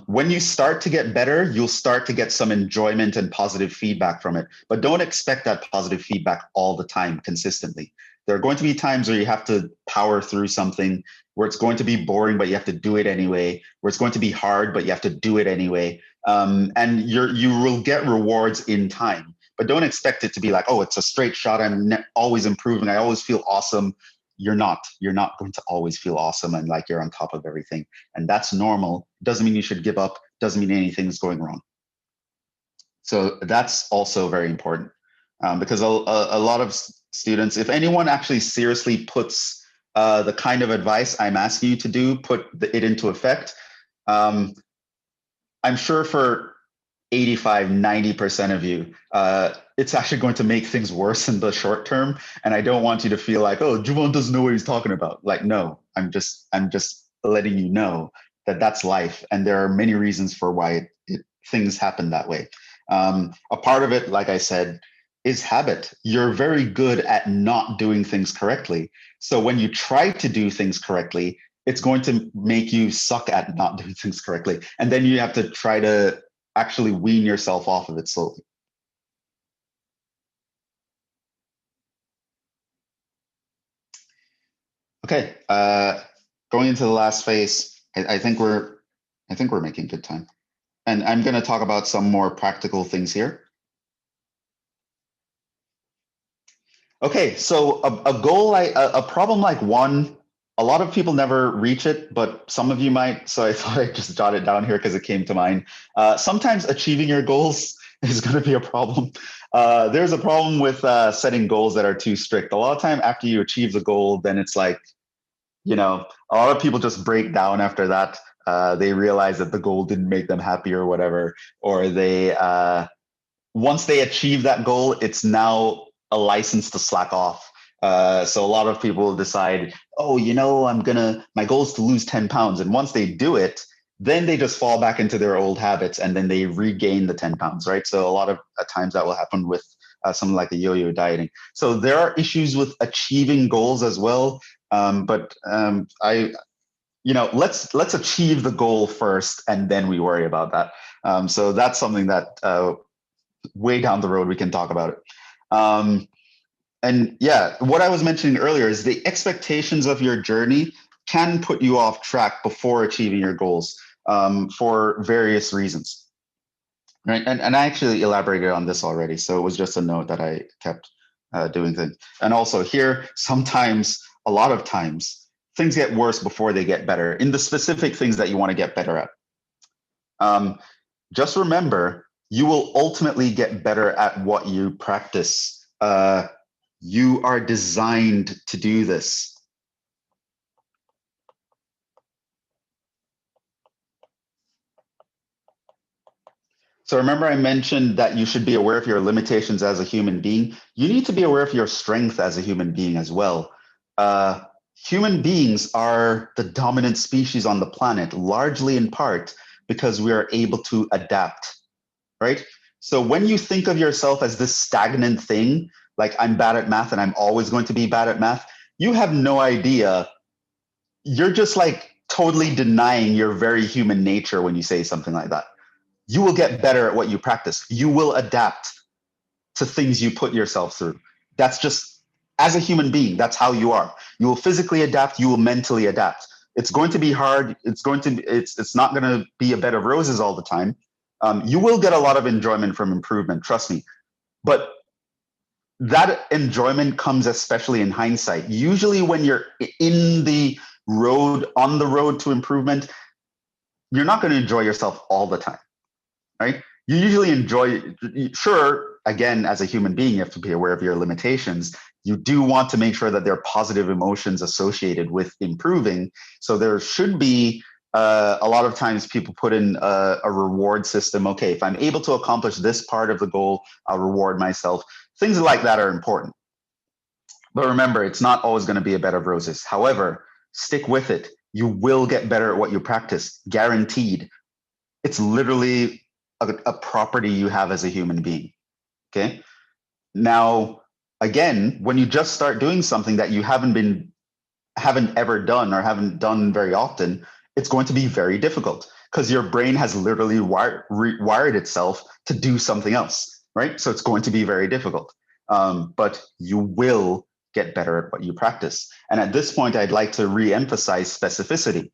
Speaker 1: When you start to get better, you'll start to get some enjoyment and positive feedback from it. But don't expect that positive feedback all the time, consistently. There are going to be times where you have to power through something, where it's going to be boring, but you have to do it anyway, where it's going to be hard, but you have to do it anyway. And you will get rewards in time. But don't expect it to be like, oh, it's a straight shot. I'm always improving. I always feel awesome. You're not. You're not going to always feel awesome and like you're on top of everything. And that's normal. Doesn't mean you should give up. Doesn't mean anything's going wrong. So that's also very important because a lot of students, if anyone actually seriously puts the kind of advice I'm asking you to do, put it into effect, I'm sure for 85, 90% of you, it's actually going to make things worse in the short term. And I don't want you to feel like, oh, Jhevon doesn't know what he's talking about. Like, no, I'm just letting you know that that's life. And there are many reasons for why things happen that way. A part of it, like I said, is habit. You're very good at not doing things correctly. So when you try to do things correctly, it's going to make you suck at not doing things correctly. And then you have to try to actually wean yourself off of it slowly. Okay, going into the last phase, I think we're making good time, and I'm going to talk about some more practical things here. Okay, so a goal, a problem like one, a lot of people never reach it, but some of you might. So I thought I'd just jot it down here because it came to mind. Sometimes achieving your goals is going to be a problem. There's a problem with setting goals that are too strict. A lot of time after you achieve the goal, then it's like, you know, a lot of people just break down after that. They realize that the goal didn't make them happy or whatever, or they once they achieve that goal, it's now a license to slack off. So a lot of people decide, oh, you know, my goal is to lose 10 pounds. And once they do it, then they just fall back into their old habits and then they regain the 10 pounds, right? So a lot of times that will happen with something like the yo-yo dieting. So there are issues with achieving goals as well. Let's achieve the goal first and then we worry about that. So that's something that way down the road we can talk about it. And yeah, what I was mentioning earlier is the expectations of your journey can put you off track before achieving your goals for various reasons. right? And I actually elaborated on this already, so it was just a note that I kept doing things. And also here, sometimes, a lot of times, things get worse before they get better in the specific things that you want to get better at. Just remember, you will ultimately get better at what you practice. You are designed to do this. So remember, I mentioned that you should be aware of your limitations as a human being. You need to be aware of your strength as a human being as well. Human beings are the dominant species on the planet, largely in part because we are able to adapt, right? So when you think of yourself as this stagnant thing, like I'm bad at math and I'm always going to be bad at math, you have no idea. You're just like totally denying your very human nature when you say something like that. You will get better at what you practice. You will adapt to things you put yourself through. That's just, as a human being, that's how you are. You will physically adapt, you will mentally adapt. It's going to be hard. It's not going to be a bed of roses all the time. You will get a lot of enjoyment from improvement, trust me. But that enjoyment comes especially in hindsight. Usually when you're in the road, on the road to improvement, you're not going to enjoy yourself all the time, right? You usually enjoy, sure, again, as a human being, you have to be aware of your limitations. You do want to make sure that there are positive emotions associated with improving. So there should be a lot of times people put in a reward system. Okay, if I'm able to accomplish this part of the goal, I'll reward myself. Things like that are important. But remember, it's not always going to be a bed of roses. However, stick with it. You will get better at what you practice, guaranteed. It's literally a property you have as a human being. Okay. Now, again, when you just start doing something that you haven't ever done or haven't done very often, it's going to be very difficult because your brain has literally wired itself to do something else, right? So it's going to be very difficult. But you will get better at what you practice. And at this point, I'd like to re-emphasize specificity.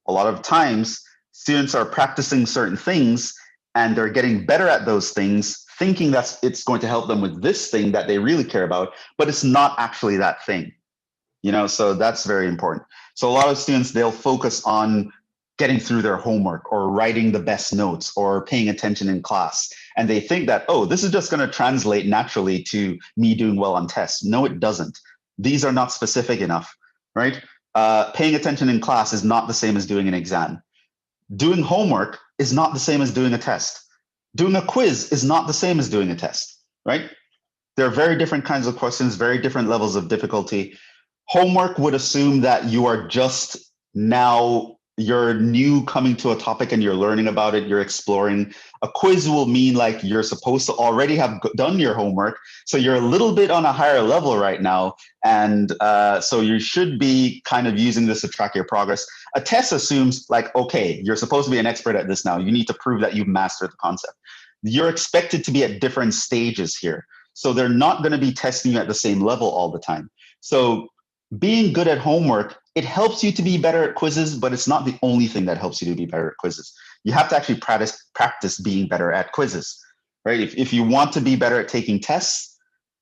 Speaker 1: A lot of times, students are practicing certain things and they're getting better at those things, thinking that it's going to help them with this thing that they really care about, but it's not actually that thing. So that's very important. So a lot of students, they'll focus on getting through their homework or writing the best notes or paying attention in class. And they think that, oh, this is just going to translate naturally to me doing well on tests. No, it doesn't. These are not specific enough, right? Paying attention in class is not the same as doing an exam. Doing homework is not the same as doing a test. Doing a quiz is not the same as doing a test, right? There are very different kinds of questions, very different levels of difficulty. Homework would assume that you are just now, you're new coming to a topic and you're learning about it, you're exploring. A quiz will mean like you're supposed to already have done your homework. So you're a little bit on a higher level right now. And so you should be kind of using this to track your progress. A test assumes like, okay, you're supposed to be an expert at this now. You need to prove that you've mastered the concept. You're expected to be at different stages here. So they're not going to be testing you at the same level all the time. So being good at homework, it helps you to be better at quizzes, but it's not the only thing that helps you to be better at quizzes. You have to actually practice being better at quizzes, right? If you want to be better at taking tests,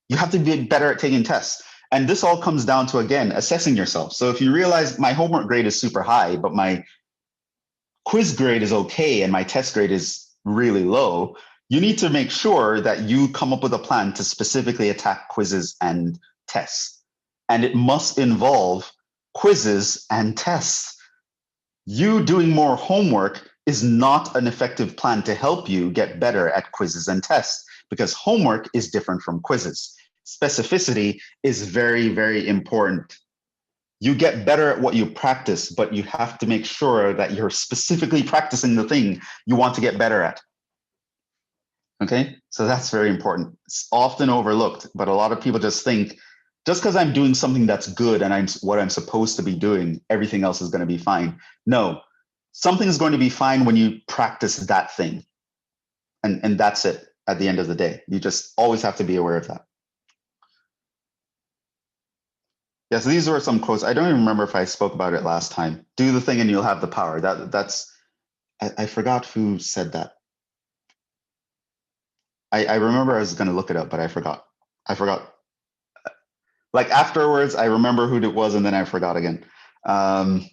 Speaker 1: you have to be better at taking tests. And this all comes down to, again, assessing yourself. So if you realize my homework grade is super high, but my quiz grade is okay and my test grade is really low, you need to make sure that you come up with a plan to specifically attack quizzes and tests. And it must involve quizzes and tests. You doing more homework is not an effective plan to help you get better at quizzes and tests because homework is different from quizzes. Specificity is very, very important. You get better at what you practice, but you have to make sure that you're specifically practicing the thing you want to get better at. Okay, so that's very important. It's often overlooked, but a lot of people just think just because I'm doing something that's good and I'm what I'm supposed to be doing, everything else is going to be fine. No, something is going to be fine when you practice that thing. And that's it at the end of the day. You just always have to be aware of that. Yes, these were some quotes. I don't even remember if I spoke about it last time. Do the thing and you'll have the power. I forgot who said that. I remember I was going to look it up, but I forgot. I forgot. Like afterwards, I remember who it was, and then I forgot again. Um,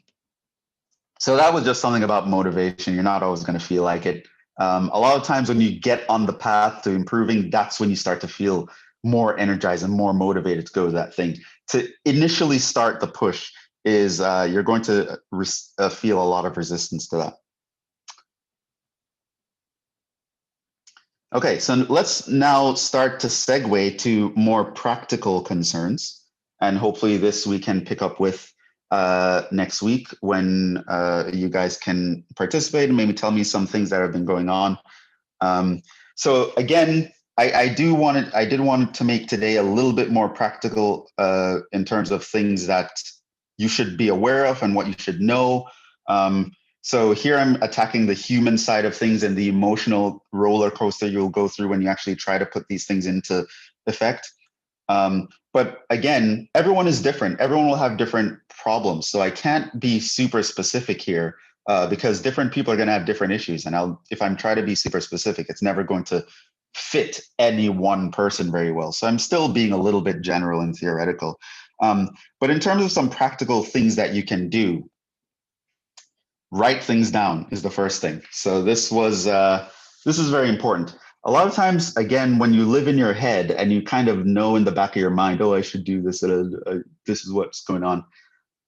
Speaker 1: so that was just something about motivation. You're not always going to feel like it. A lot of times when you get on the path to improving, that's when you start to feel more energized and more motivated to go to that thing. To initially start the push is you're going to feel a lot of resistance to that. Okay, so let's now start to segue to more practical concerns. And hopefully this we can pick up with next week when you guys can participate and maybe tell me some things that have been going on. So again, I did want to make today a little bit more practical in terms of things that you should be aware of and what you should know. So here I'm attacking the human side of things and the emotional roller coaster you'll go through when you actually try to put these things into effect. But again, everyone is different. Everyone will have different problems. So I can't be super specific here because different people are going to have different issues. And if I'm trying to be super specific, it's never going to fit any one person very well. So I'm still being a little bit general and theoretical. But in terms of some practical things that you can do, write things down is the first thing. So this is very important. A lot of times, again, when you live in your head and you kind of know in the back of your mind, oh, I should do this, this is what's going on,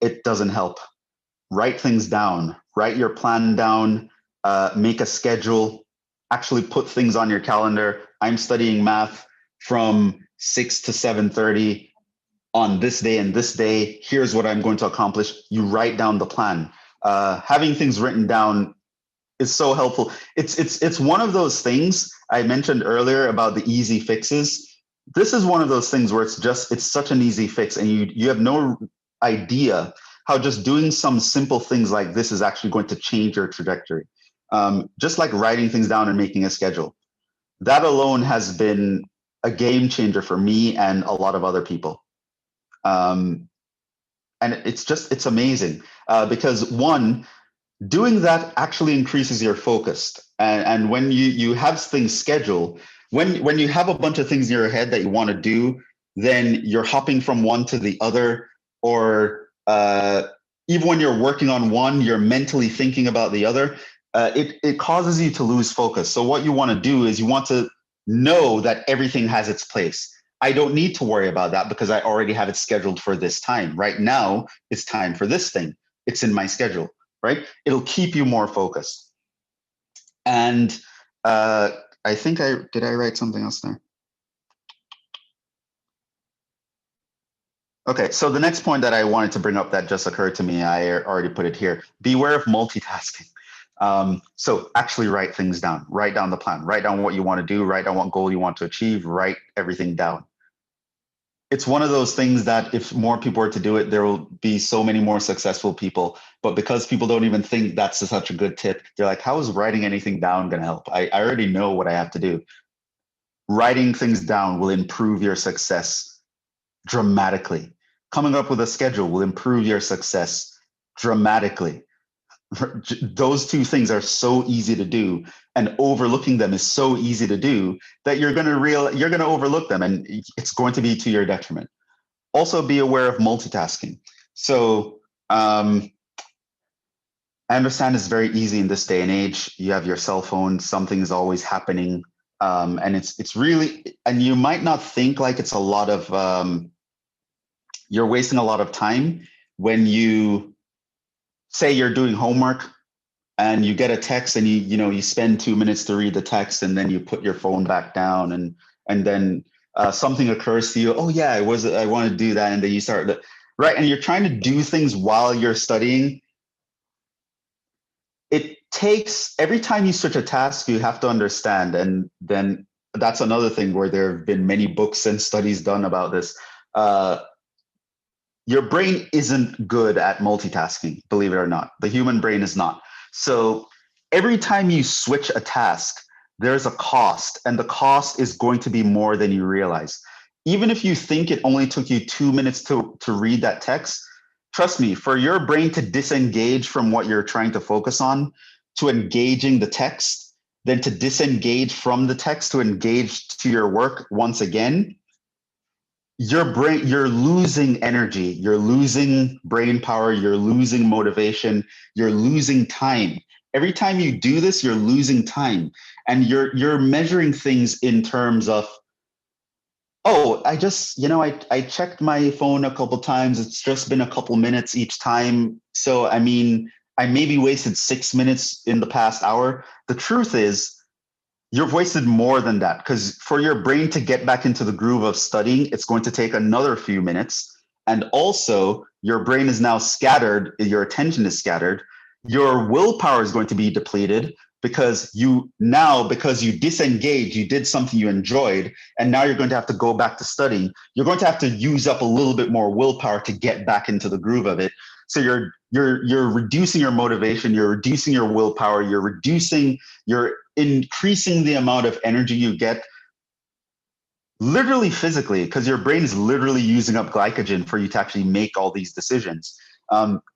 Speaker 1: it doesn't help. Write things down, write your plan down, make a schedule, actually put things on your calendar. I'm studying math from 6 to 7:30 on this day and this day. Here's what I'm going to accomplish. You write down the plan. Having things written down is so helpful. It's one of those things I mentioned earlier about the easy fixes. This is one of those things where it's such an easy fix, and you have no idea how just doing some simple things like this is actually going to change your trajectory. Just like writing things down and making a schedule. That alone has been a game changer for me and a lot of other people. And it's amazing because one, doing that actually increases your focus. And when you have things scheduled, when you have a bunch of things in your head that you want to do, then you're hopping from one to the other, or even when you're working on one, you're mentally thinking about the other. It causes you to lose focus. So what you want to do is you want to know that everything has its place. I don't need to worry about that because I already have it scheduled for this time. Right now, it's time for this thing. It's in my schedule, right? It'll keep you more focused. And I think did I write something else there? Okay, so the next point that I wanted to bring up that just occurred to me, I already put it here. Beware of multitasking. So actually write things down. Write down the plan. Write down what you want to do. Write down what goal you want to achieve. Write everything down. It's one of those things that if more people were to do it, there will be so many more successful people. But because people don't even think that's such a good tip, they're like, how is writing anything down going to help? I already know what I have to do. Writing things down will improve your success dramatically. Coming up with a schedule will improve your success dramatically. Those two things are so easy to do, and overlooking them is so easy to do that you're going to overlook them, and it's going to be to your detriment. Also, be aware of multitasking. So I understand it's very easy in this day and age. You have your cell phone, something is always happening, and it's really, and you might not think like it's a lot of you're wasting a lot of time when you say you're doing homework and you get a text and you spend 2 minutes to read the text, and then you put your phone back down, and then something occurs to you. Oh yeah, I want to do that, and then you start right, and you're trying to do things while you're studying. It takes, every time you switch a task, you have to understand, and then that's another thing where there have been many books and studies done about this. Your brain isn't good at multitasking, believe it or not. The human brain is not. So every time you switch a task, there's a cost, and the cost is going to be more than you realize. Even if you think it only took you 2 minutes to read that text, trust me, for your brain to disengage from what you're trying to focus on to engaging the text, then to disengage from the text to engage to your work once again, you're losing energy, you're losing brain power, you're losing motivation, you're losing time. Every time you do this, you're losing time, and you're measuring things in terms of, oh, I just, I checked my phone a couple times. It's just been a couple minutes each time. So, I mean, I maybe wasted 6 minutes in the past hour. The truth is, you've wasted more than that, because for your brain to get back into the groove of studying, it's going to take another few minutes. And also, your brain is now scattered, your attention is scattered, your willpower is going to be depleted because you disengaged, you did something you enjoyed, and now you're going to have to go back to studying. You're going to have to use up a little bit more willpower to get back into the groove of it. So you're reducing your motivation, you're reducing your willpower, you're increasing the amount of energy you get, literally physically, because your brain is literally using up glycogen for you to actually make all these decisions.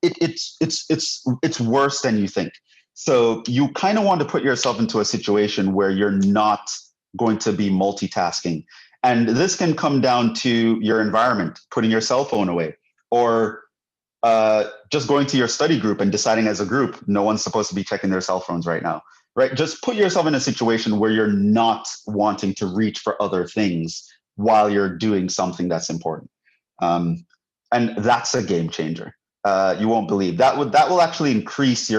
Speaker 1: It's worse than you think. So you kind of want to put yourself into a situation where you're not going to be multitasking. And this can come down to your environment, putting your cell phone away, or just going to your study group and deciding as a group, no one's supposed to be checking their cell phones right now, right? Just put yourself in a situation where you're not wanting to reach for other things while you're doing something that's important. And that's a game changer. You won't believe that will actually increase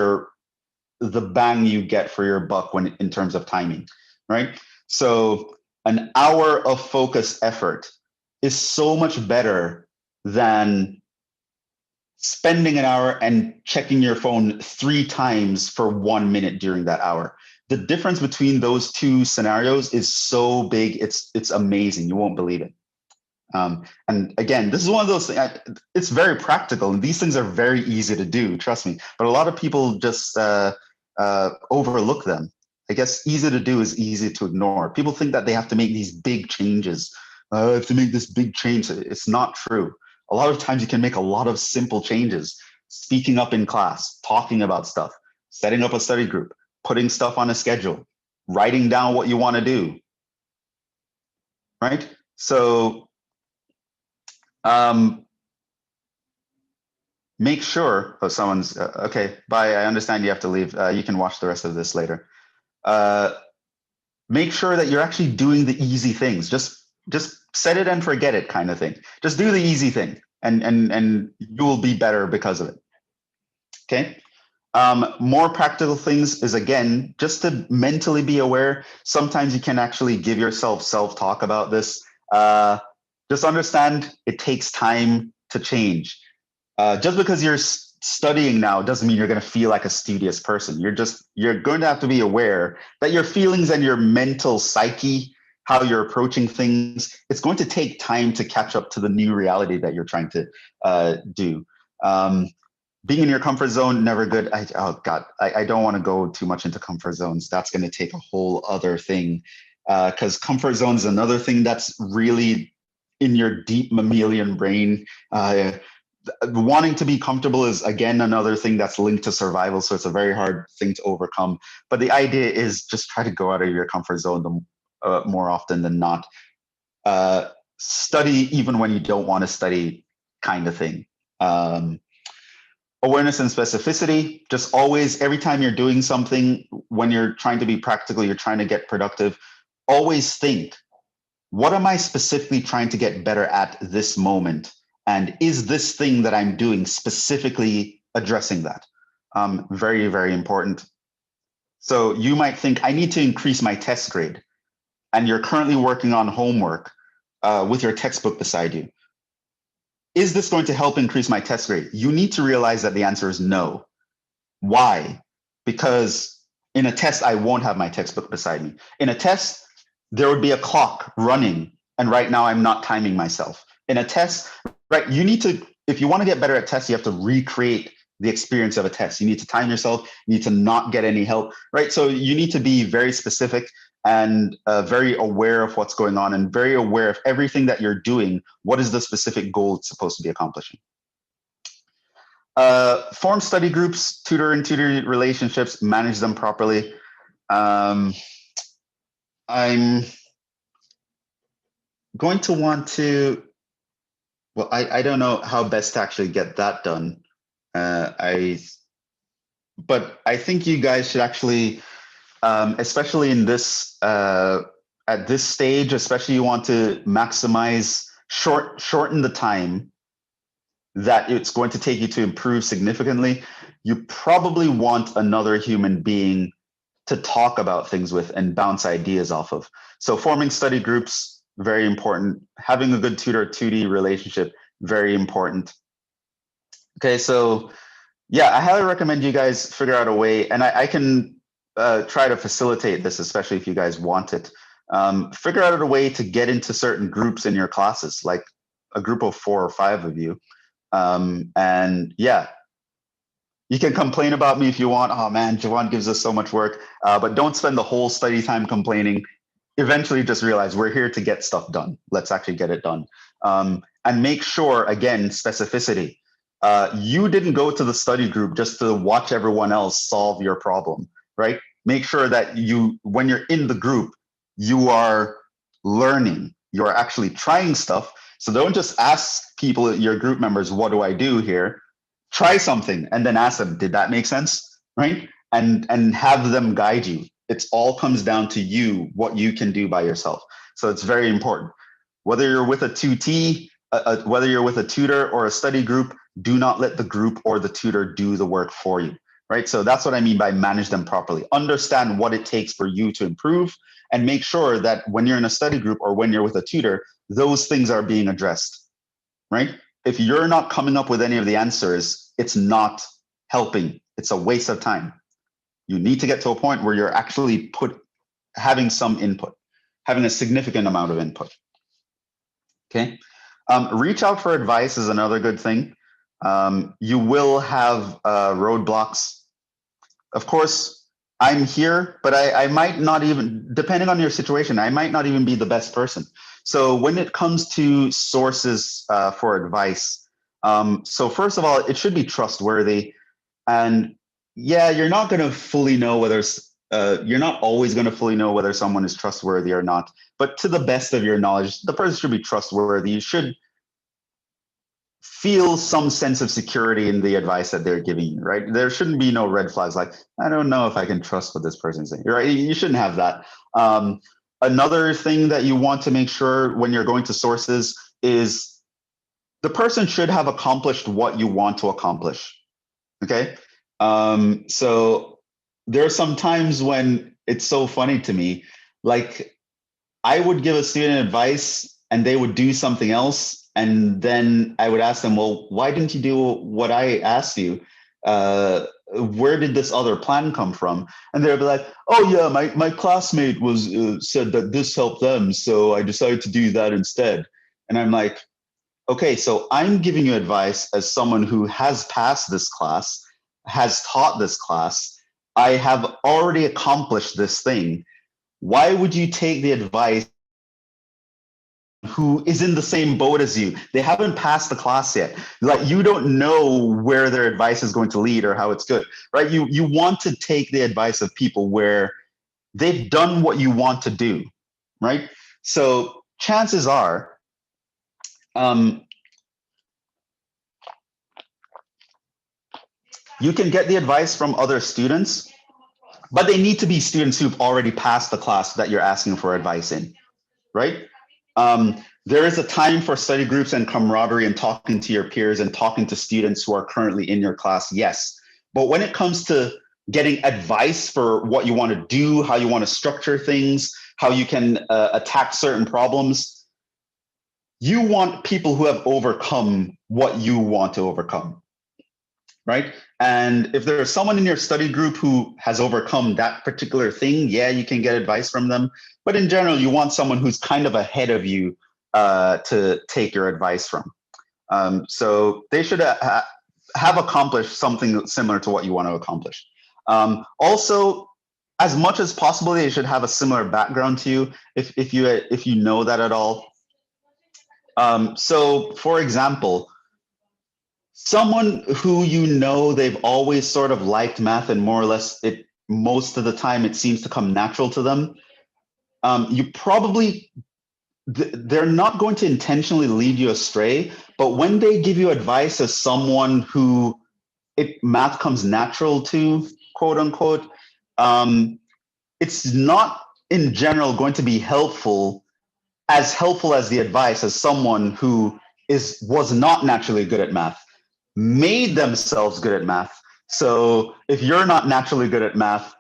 Speaker 1: the bang you get for your buck in terms of timing, right? So an hour of focused effort is so much better than spending an hour and checking your phone 3 times for 1 minute during that hour. The difference between those two scenarios is so big, it's amazing. You won't believe it. And again, this is one of those things, it's very practical, and these things are very easy to do, trust me. But a lot of people just overlook them. I guess easy to do is easy to ignore. People think that they have to make these big changes. I have to make this big change. It's not true. A lot of times you can make a lot of simple changes. Speaking up in class, talking about stuff, setting up a study group, putting stuff on a schedule, writing down what you want to do, right? So make sure, someone's, okay, bye, I understand you have to leave. You can watch the rest of this later. Make sure that you're actually doing the easy things. Just set it and forget it kind of thing. Just do the easy thing, and you will be better because of it. Okay. More practical things is, again, just to mentally be aware. Sometimes you can actually give yourself self-talk about this. Just understand it takes time to change. Just because you're studying now doesn't mean you're going to feel like a studious person. You're going to have to be aware that your feelings and your mental psyche, how you're approaching things, it's going to take time to catch up to the new reality that you're trying to do. Being in your comfort zone, never good. I don't want to go too much into comfort zones. That's going to take a whole other thing, because comfort zone is another thing that's really in your deep mammalian brain. Wanting to be comfortable is, again, another thing that's linked to survival. So it's a very hard thing to overcome. But the idea is just try to go out of your comfort zone more often than not. Study even when you don't want to study, kind of thing. Awareness and specificity, just always, every time you're doing something, when you're trying to be practical, you're trying to get productive, always think, what am I specifically trying to get better at this moment? And is this thing that I'm doing specifically addressing that? Very, very important. So you might think, I need to increase my test grade, and you're currently working on homework with your textbook beside you. Is this going to help increase my test grade? You need to realize that the answer is no. Why? Because in a test, I won't have my textbook beside me. In a test, there would be a clock running, and right now I'm not timing myself. In a test, right, you need to, if you want to get better at tests, you have to recreate the experience of a test. You need to time yourself, you need to not get any help, right? So you need to be very specific and very aware of what's going on, and very aware of everything that you're doing. What is the specific goal it's supposed to be accomplishing? Form study groups, tutor and tutor relationships, manage them properly. I'm going to want to, well, I don't know how best to actually get that done. But I think you guys should actually, especially in this, at this stage, especially you want to maximize, shorten the time that it's going to take you to improve significantly. You probably want another human being to talk about things with and bounce ideas off of. So forming study groups, very important. Having a good tutor-tutee relationship, very important. Okay, so yeah, I highly recommend you guys figure out a way, and I can try to facilitate this, especially if you guys want it. Figure out a way to get into certain groups in your classes, like a group of 4 or 5 of you. And yeah, you can complain about me if you want. Oh man, Jhevon gives us so much work, but don't spend the whole study time complaining. Eventually just realize we're here to get stuff done. Let's actually get it done. And make sure, again, specificity. You didn't go to the study group just to watch everyone else solve your problem, right? Make sure that you, when you're in the group, you are learning, you're actually trying stuff. So don't just ask people, your group members, what do I do here? Try something and then ask them, did that make sense? Right? And have them guide you. It all comes down to you, what you can do by yourself. So it's very important. Whether you're with a tutee, whether you're with a tutor or a study group, do not let the group or the tutor do the work for you, right? So that's what I mean by manage them properly. Understand what it takes for you to improve and make sure that when you're in a study group or when you're with a tutor, those things are being addressed, right? If you're not coming up with any of the answers, it's not helping. It's a waste of time. You need to get to a point where you're actually having some input, having a significant amount of input. Okay. Reach out for advice is another good thing. You will have roadblocks. Of course, I'm here, but I might not even, depending on your situation, I might not even be the best person. So when it comes to sources for advice, so first of all, it should be trustworthy. And yeah, you're not going to fully know whether, you're not always going to fully know whether someone is trustworthy or not. But to the best of your knowledge, the person should be trustworthy. You should feel some sense of security in the advice that they're giving you, right? There shouldn't be no red flags like, I don't know if I can trust what this person's saying, right? You shouldn't have that. Another thing that you want to make sure when you're going to sources is the person should have accomplished what you want to accomplish, okay? So there are some times when it's so funny to me, like I would give a student advice and they would do something else. And then I would ask them, well, why didn't you do what I asked you? Where did this other plan come from? And they'll be like, oh yeah, my classmate was said that this helped them. So I decided to do that instead. And I'm like, okay, so I'm giving you advice as someone who has passed this class, has taught this class. I have already accomplished this thing. Why would you take the advice who is in the same boat as you? They haven't passed the class yet. Like you don't know where their advice is going to lead or how it's good, right? You want to take the advice of people where they've done what you want to do, right? So chances are, you can get the advice from other students, but they need to be students who've already passed the class that you're asking for advice in, right? There is a time for study groups and camaraderie and talking to your peers and talking to students who are currently in your class, yes. But when it comes to getting advice for what you want to do, how you want to structure things, how you can attack certain problems, you want people who have overcome what you want to overcome, right? And if there's someone in your study group who has overcome that particular thing, yeah, you can get advice from them. But in general, you want someone who's kind of ahead of you to take your advice from. So they should have accomplished something similar to what you want to accomplish. Also, as much as possible, they should have a similar background to you, if you know that at all. So, for example, someone who you know they've always sort of liked math and more or less most of the time it seems to come natural to them, you probably, they're not going to intentionally lead you astray, but when they give you advice as someone who math comes natural to, quote unquote, it's not in general going to be helpful as the advice as someone who was not naturally good at math, made themselves good at math. So if you're not naturally good at math,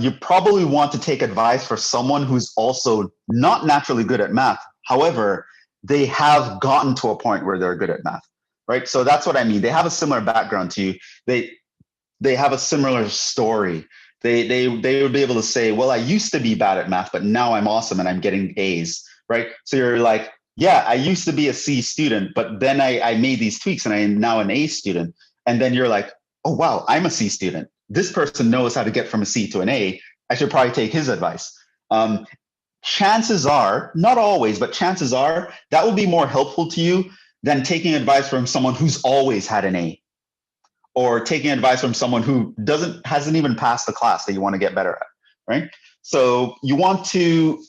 Speaker 1: you probably want to take advice for someone who's also not naturally good at math. However, they have gotten to a point where they're good at math, right? So that's what I mean. They have a similar background to you. They have a similar story. They would be able to say, well, I used to be bad at math, but now I'm awesome and I'm getting A's, right? So you're like, yeah, I used to be a C student, but then I made these tweaks and I am now an A student. And then you're like, oh, wow, I'm a C student. This person knows how to get from a C to an A. I should probably take his advice. Chances are, not always, but chances are that will be more helpful to you than taking advice from someone who's always had an A, or taking advice from someone who hasn't even passed the class that you want to get better at, right? So you want to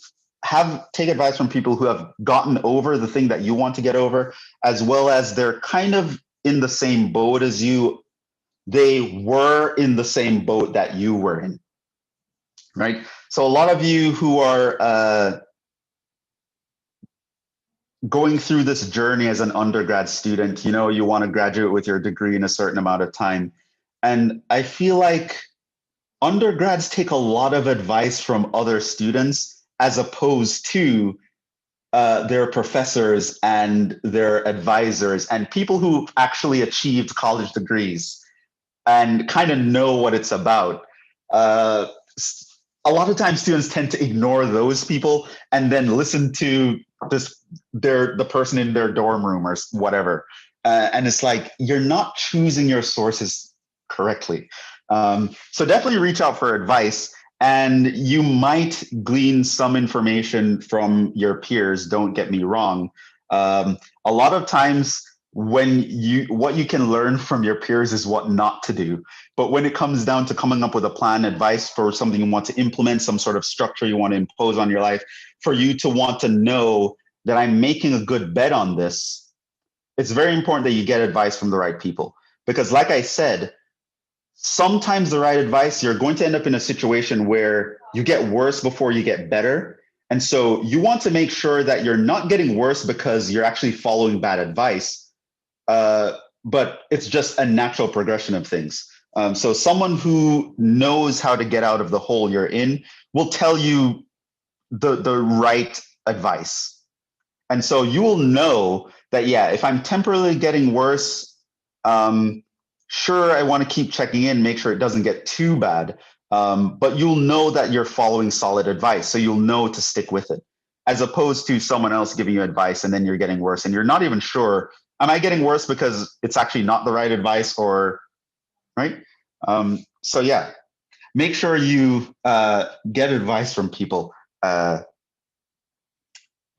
Speaker 1: take advice from people who have gotten over the thing that you want to get over, as well as they're kind of in the same boat as you. They were in the same boat that you were in, right? So a lot of you who are going through this journey as an undergrad student, you want to graduate with your degree in a certain amount of time. And I feel like undergrads take a lot of advice from other students as opposed to their professors and their advisors and people who actually achieved college degrees and kind of know what it's about. A lot of times students tend to ignore those people and then listen to the person in their dorm room or whatever. And it's like, you're not choosing your sources correctly. So definitely reach out for advice, and you might glean some information from your peers. Don't get me wrong. A lot of times what you can learn from your peers is what not to do. But when it comes down to coming up with a plan, advice for something you want to implement, some sort of structure you want to impose on your life, for you to want to know that I'm making a good bet on this, it's very important that you get advice from the right people. Because like I said, sometimes the right advice, you're going to end up in a situation where you get worse before you get better. And so you want to make sure that you're not getting worse because you're actually following bad advice, but it's just a natural progression of things. So someone who knows how to get out of the hole you're in will tell you the right advice. And so you will know that, yeah, if I'm temporarily getting worse, sure, I want to keep checking in, make sure it doesn't get too bad. But you'll know that you're following solid advice. So you'll know to stick with it, as opposed to someone else giving you advice and then you're getting worse and you're not even sure, am I getting worse because it's actually not the right advice, or right? So yeah, make sure you get advice from people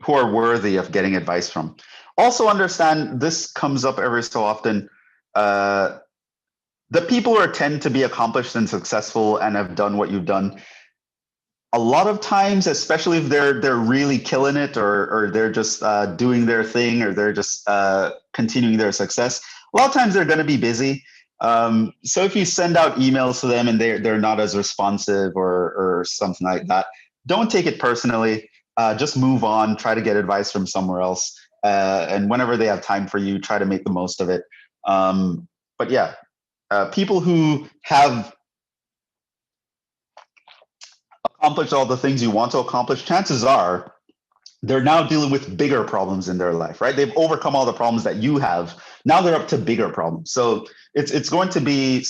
Speaker 1: who are worthy of getting advice from. Also understand, this comes up every so often, the people who tend to be accomplished and successful and have done what you've done, a lot of times, especially if they're really killing it, or they're just doing their thing, or they're just continuing their success, a lot of times they're going to be busy. So if you send out emails to them and they're not as responsive or something like that, don't take it personally. Just move on. Try to get advice from somewhere else. And whenever they have time for you, try to make the most of it. But yeah, people who have accomplished all the things you want to accomplish, chances are they're now dealing with bigger problems in their life, right? They've overcome all the problems that you have. Now they're up to bigger problems. So it's going to be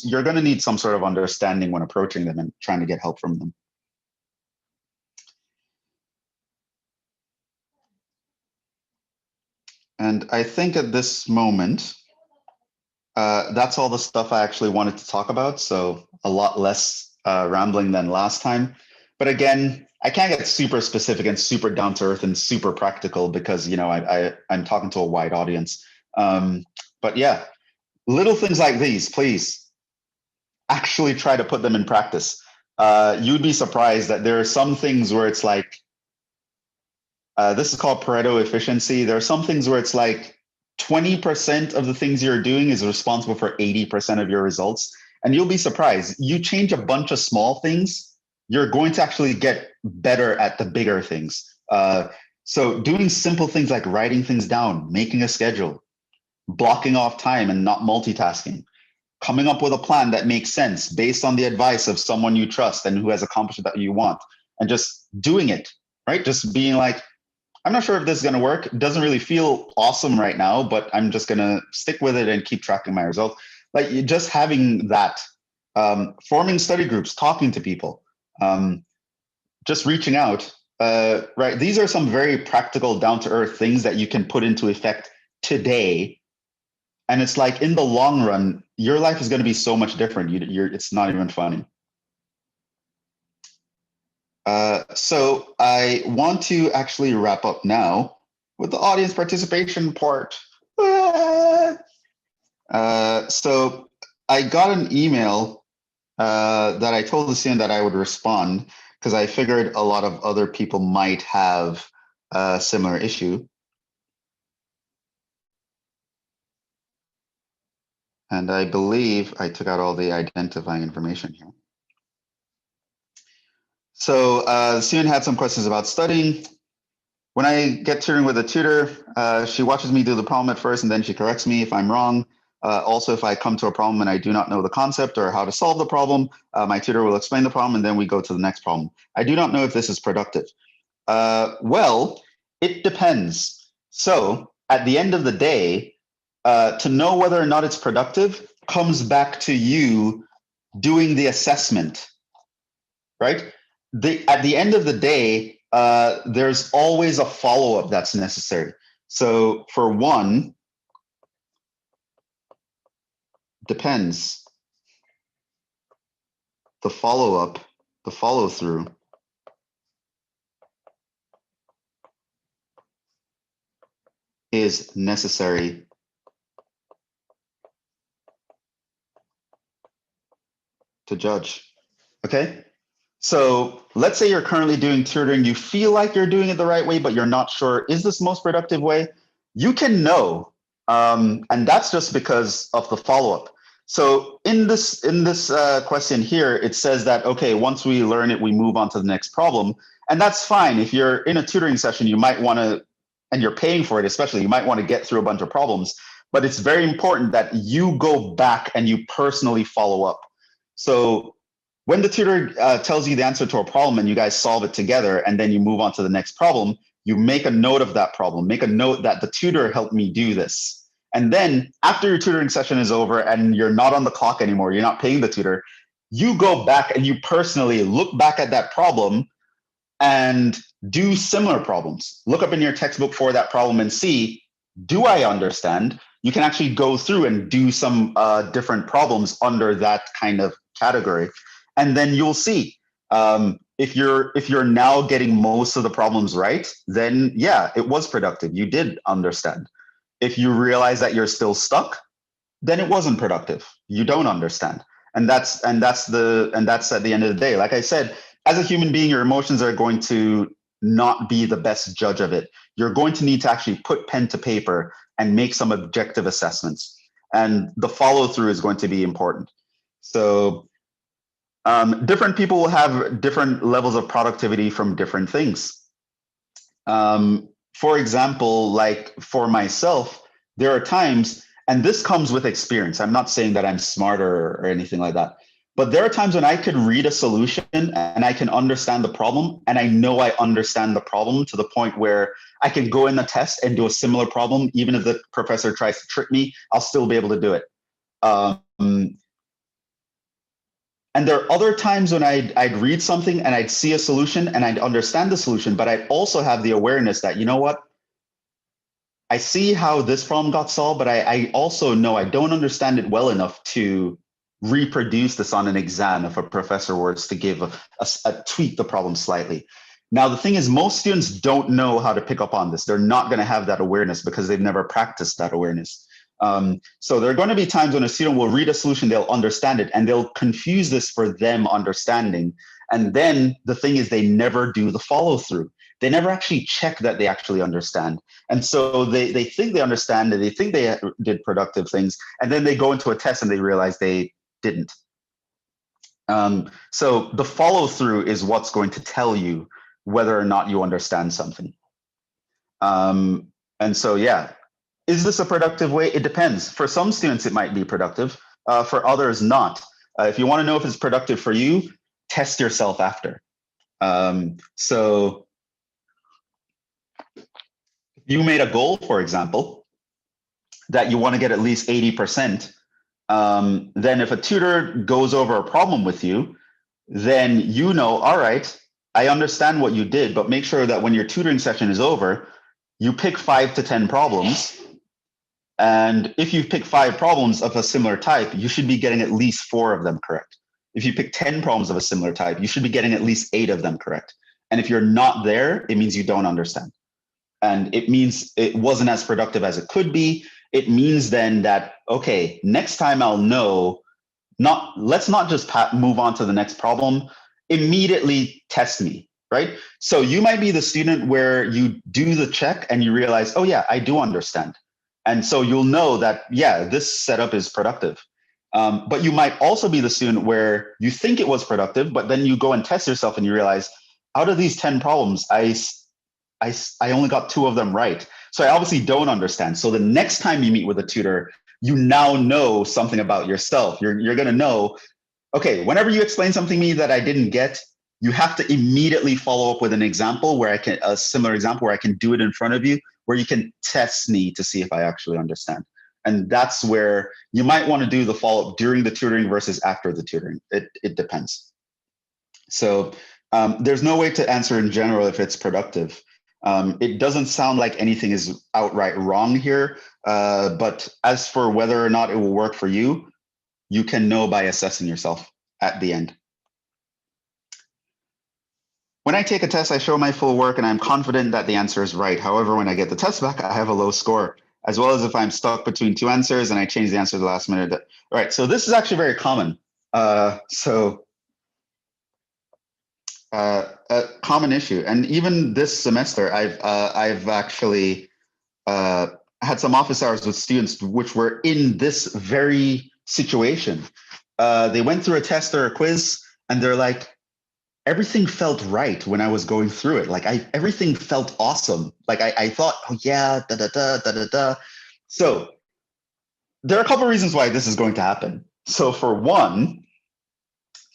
Speaker 1: you're going to need some sort of understanding when approaching them and trying to get help from them. And I think at this moment, that's all the stuff I actually wanted to talk about. So a lot less rambling than last time. But again, I can't get super specific and super down to earth and super practical because, I'm talking to a wide audience. But yeah, little things like these, please actually try to put them in practice, you'd be surprised that there are some things where it's like, this is called Pareto Efficiency. There are some things where it's like 20% of the things you're doing is responsible for 80% of your results. And you'll be surprised. You change a bunch of small things, you're going to actually get better at the bigger things. So doing simple things like writing things down, making a schedule, blocking off time and not multitasking, coming up with a plan that makes sense based on the advice of someone you trust and who has accomplished that you want, and just doing it, right? Just being like, I'm not sure if this is going to work. It doesn't really feel awesome right now, but I'm just going to stick with it and keep tracking my results. Like just having that, forming study groups, talking to people, just reaching out, right? These are some very practical, down to earth things that you can put into effect today. And it's like in the long run, your life is going to be so much different. It's not even funny. So I want to actually wrap up now with the audience participation part. So I got an email that I told the student that I would respond because I figured a lot of other people might have a similar issue. And I believe I took out all the identifying information here. So the student had some questions about studying. When I get tutoring with a tutor, she watches me do the problem at first, and then she corrects me if I'm wrong. Also, if I come to a problem and I do not know the concept or how to solve the problem, my tutor will explain the problem, and then we go to the next problem. I do not know if this is productive. Well, it depends. So at the end of the day, to know whether or not it's productive comes back to you doing the assessment, right? At the end of the day, there's always a follow-up that's necessary. So for one, depends. The follow-up, the follow-through is necessary to judge. Okay? So let's say you're currently doing tutoring, you feel like you're doing it the right way, but you're not sure, is this the most productive way? You can know, and that's just because of the follow-up. So in this question here, it says that, okay, once we learn it, we move on to the next problem. And that's fine. If you're in a tutoring session, you might want to, and you're paying for it especially, you might want to get through a bunch of problems. But it's very important that you go back and you personally follow up. So when the tutor tells you the answer to a problem and you guys solve it together and then you move on to the next problem, you make a note of that problem, make a note that the tutor helped me do this. And then after your tutoring session is over and you're not on the clock anymore, you're not paying the tutor, you go back and you personally look back at that problem and do similar problems. Look up in your textbook for that problem and see, do I understand? You can actually go through and do some different problems under that kind of category. And then you'll see if you're now getting most of the problems right, then yeah, it was productive. You did understand. If you realize that you're still stuck, then it wasn't productive. You don't understand. And that's at the end of the day. Like I said, as a human being, your emotions are going to not be the best judge of it. You're going to need to actually put pen to paper and make some objective assessments. And the follow through is going to be important. So different people will have different levels of productivity from different things. For example, like for myself, there are times, and this comes with experience. I'm not saying that I'm smarter or anything like that, but there are times when I could read a solution and I can understand the problem, and I know I understand the problem to the point where I can go in the test and do a similar problem. Even if the professor tries to trick me, I'll still be able to do it. And there are other times when I'd read something and I'd see a solution and I'd understand the solution, but I'd also have the awareness that, you know what? I see how this problem got solved, but I also know I don't understand it well enough to reproduce this on an exam if a professor were to give a tweak the problem slightly. Now, the thing is, most students don't know how to pick up on this. They're not going to have that awareness because they've never practiced that awareness. So there are going to be times when a student will read a solution, they'll understand it, and they'll confuse this for them understanding. And then the thing is, they never do the follow through. They never actually check that they actually understand. And so they think they understand, and they think they did productive things, and then they go into a test and they realize they didn't. So the follow through is what's going to tell you whether or not you understand something. And so, yeah, is this a productive way? It depends. For some students, it might be productive. For others, not. If you want to know if it's productive for you, test yourself after. So you made a goal, for example, that you want to get at least 80%. Then if a tutor goes over a problem with you, then you know, all right, I understand what you did, but make sure that when your tutoring session is over, you pick 5 to 10 problems. And if you pick 5 problems of a similar type, you should be getting at least 4 of them correct. If you pick 10 problems of a similar type, you should be getting at least 8 of them correct. And if you're not there, it means you don't understand. And it means it wasn't as productive as it could be. It means then that, okay, next time I'll know, let's not just move on to the next problem, immediately test me, right? So you might be the student where you do the check and you realize, oh yeah, I do understand. And so you'll know that, yeah, this setup is productive. But you might also be the student where you think it was productive, but then you go and test yourself and you realize, out of these 10 problems, I only got 2 of them right. So I obviously don't understand. So the next time you meet with a tutor, you now know something about yourself. You're going to know, okay, whenever you explain something to me that I didn't get, you have to immediately follow up with an example where a similar example where I can do it in front of you, where you can test me to see if I actually understand. And that's where you might want to do the follow-up during the tutoring versus after the tutoring. It depends. So there's no way to answer in general if it's productive. It doesn't sound like anything is outright wrong here, but as for whether or not it will work for you, you can know by assessing yourself at the end. When I take a test, I show my full work and I'm confident that the answer is right. However, when I get the test back, I have a low score, as well as if I'm stuck between 2 answers and I change the answer at the last minute. All right, so this is actually very common. A common issue, and even this semester, I've actually had some office hours with students which were in this very situation. They went through a test or a quiz, and they're like, everything felt right when I was going through it. Like everything felt awesome. Like I thought, oh yeah, da da da da da da. So there are a couple of reasons why this is going to happen. So for one,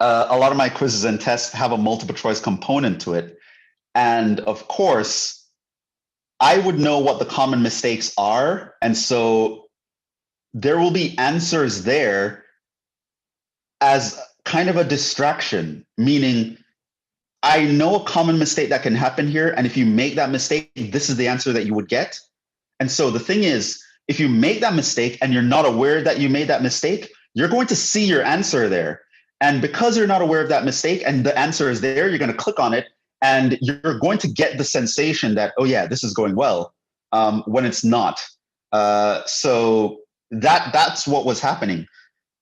Speaker 1: a lot of my quizzes and tests have a multiple choice component to it. And of course, I would know what the common mistakes are. And so there will be answers there as kind of a distraction, meaning I know a common mistake that can happen here. And if you make that mistake, this is the answer that you would get. And so the thing is, if you make that mistake and you're not aware that you made that mistake, you're going to see your answer there. And because you're not aware of that mistake and the answer is there, you're going to click on it and you're going to get the sensation that, oh yeah, this is going well, when it's not. So that's what was happening.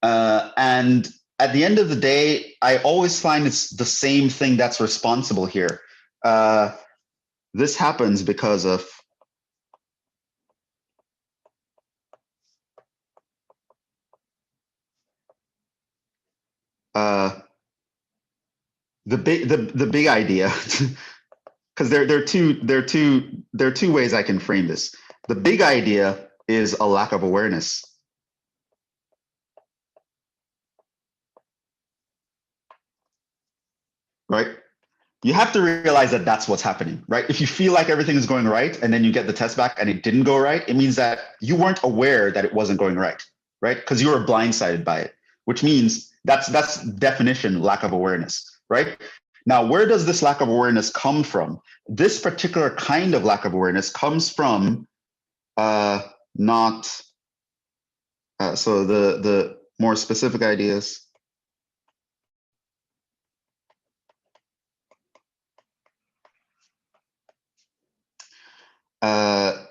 Speaker 1: And at the end of the day, I always find it's the same thing that's responsible here. This happens because of the big idea, because there are two ways I can frame this. The big idea is a lack of awareness. Right? You have to realize that that's what's happening, right? If you feel like everything is going right and then you get the test back and it didn't go right, it means that you weren't aware that it wasn't going right, right? Because you were blindsided by it, which means that's definition lack of awareness, right? Now, where does this lack of awareness come from? This particular kind of lack of awareness comes from not, so the more specific ideas.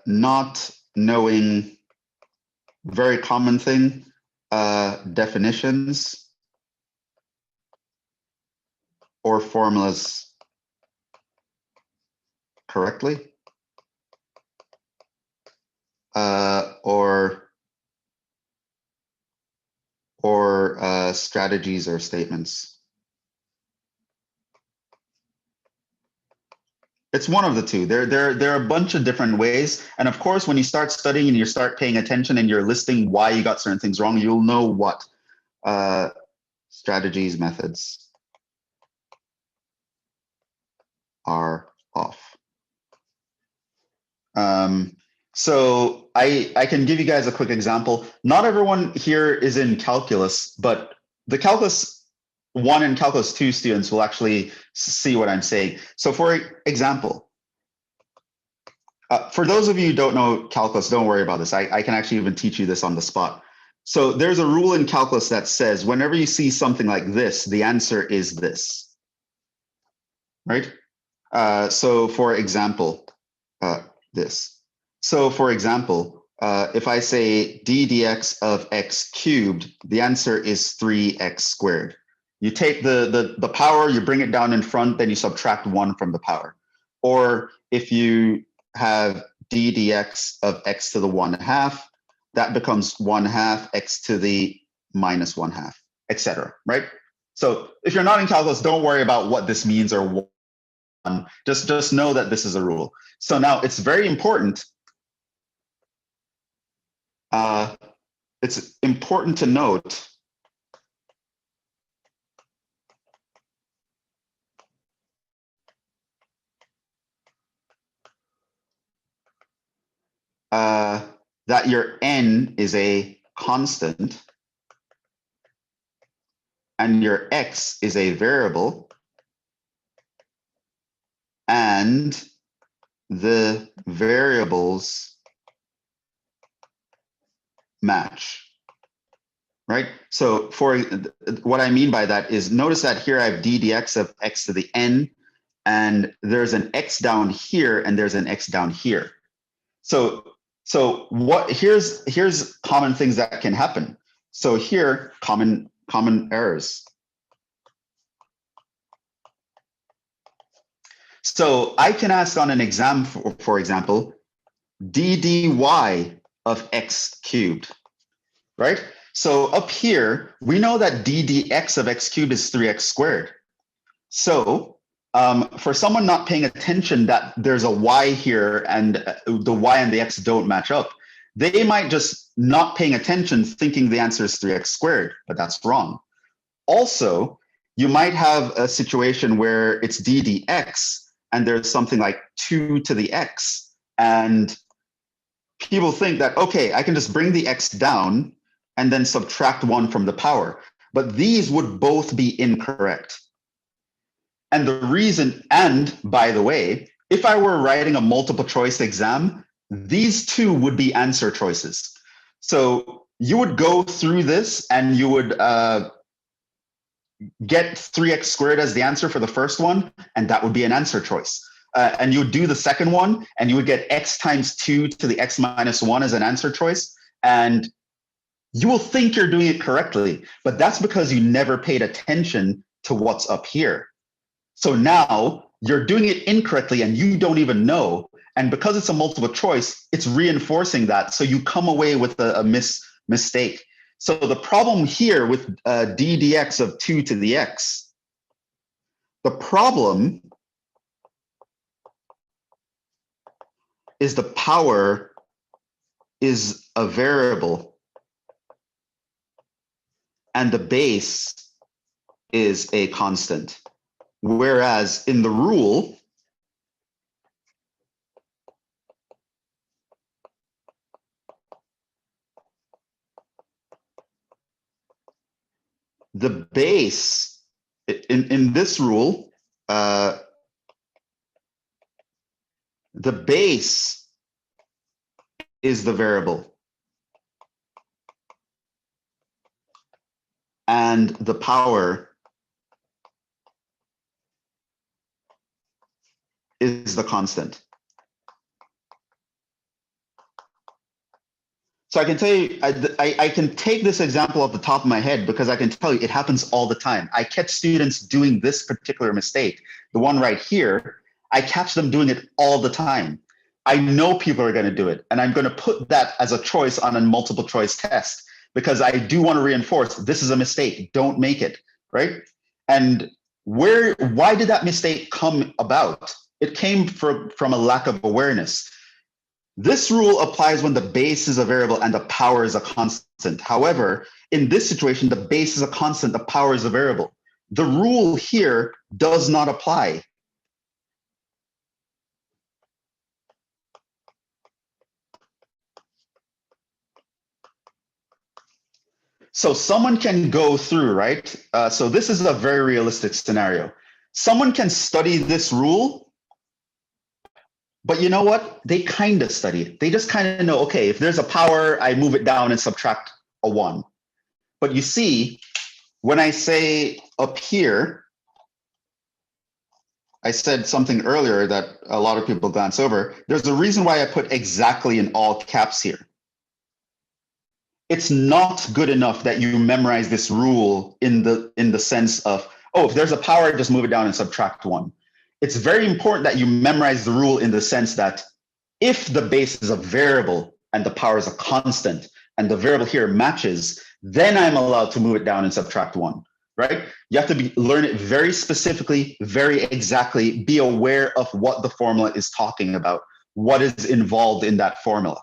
Speaker 1: Not knowing very common thing, definitions or formulas correctly, or strategies or statements. It's one of the two. There are a bunch of different ways. And of course, when you start studying and you start paying attention and you're listing why you got certain things wrong, you'll know what strategies, methods are off. So I can give you guys a quick example. Not everyone here is in calculus, but the calculus 1 and calculus 2 students will actually see what I'm saying. So for example, for those of you who don't know calculus, don't worry about this. I can actually even teach you this on the spot. So there's a rule in calculus that says whenever you see something like this, the answer is this, right? So for example, this. So for example, if I say d dx of x cubed, the answer is 3x squared. You take the power, you bring it down in front, then you subtract 1 from the power. Or if you have d dx of x to the 1/2, that becomes 1/2 x to the minus 1/2, etc. Right? So if you're not in calculus, don't worry about what this means or what. Just know that this is a rule. So now it's very important. It's important to note that your n is a constant and your x is a variable, and the variables match, right? So for what I mean by that is notice that here I have d dx of x to the n, and there's an x down here and there's an x down here. So what here's common things that can happen. So here, common errors. So I can ask on an exam, for example, d dy of x cubed, right? So up here, we know that d dx of x cubed is 3x squared. So for someone not paying attention that there's a y here and the y and the x don't match up, they might just not paying attention thinking the answer is 3x squared, but that's wrong. Also, you might have a situation where it's d dx and there's something like 2 to the x, and people think that, okay, I can just bring the x down and then subtract 1 from the power, but these would both be incorrect. And the reason, and by the way, if I were writing a multiple choice exam, these two would be answer choices. So you would go through this and you would get 3x squared as the answer for the first one, and that would be an answer choice. And you would do the second one, and you would get x times 2 to the x minus 1 as an answer choice. And you will think you're doing it correctly, but that's because you never paid attention to what's up here. So now you're doing it incorrectly and you don't even know. And because it's a multiple choice, it's reinforcing that. So you come away with a mistake. So the problem here with d dx of 2 to the x, the problem is the power is a variable and the base is a constant. Whereas in the rule, the base, in this rule, the base is the variable and the power is the constant. So I can tell you, I can take this example off the top of my head because I can tell you it happens all the time. I catch students doing this particular mistake, the one right here. I catch them doing it all the time. I know people are going to do it, and I'm going to put that as a choice on a multiple choice test because I do want to reinforce this is a mistake. Don't make it, right? And why did that mistake come about? It came from a lack of awareness. This rule applies when the base is a variable and the power is a constant. However, in this situation, the base is a constant, the power is a variable. The rule here does not apply. So someone can go through, right? So this is a very realistic scenario. Someone can study this rule, but you know what? They kind of study it. They just kind of know, okay, if there's a power, I move it down and subtract a 1. But you see, when I say up here, I said something earlier that a lot of people glance over. There's a reason why I put exactly in all caps here. It's not good enough that you memorize this rule in the sense of, oh, if there's a power, just move it down and subtract 1. It's very important that you memorize the rule in the sense that if the base is a variable and the power is a constant and the variable here matches, then I'm allowed to move it down and subtract 1, right? You have to learn it very specifically, very exactly, be aware of what the formula is talking about, what is involved in that formula.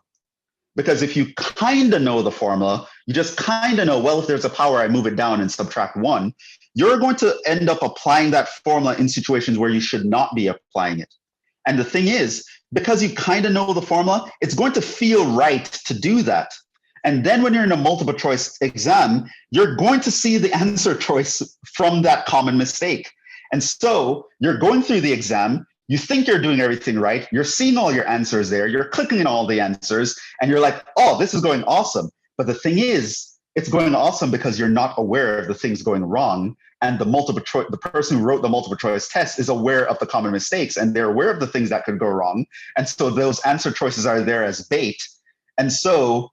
Speaker 1: Because if you kind of know the formula, you just kind of know, well, if there's a power, I move it down and subtract 1, you're going to end up applying that formula in situations where you should not be applying it. And the thing is, because you kind of know the formula, it's going to feel right to do that. And then when you're in a multiple choice exam, you're going to see the answer choice from that common mistake. And so you're going through the exam, you think you're doing everything right, you're seeing all your answers there, you're clicking in all the answers, and you're like, oh, this is going awesome. But the thing is, it's going awesome because you're not aware of the things going wrong. And the person who wrote the multiple choice test is aware of the common mistakes and they're aware of the things that could go wrong. And so those answer choices are there as bait. And so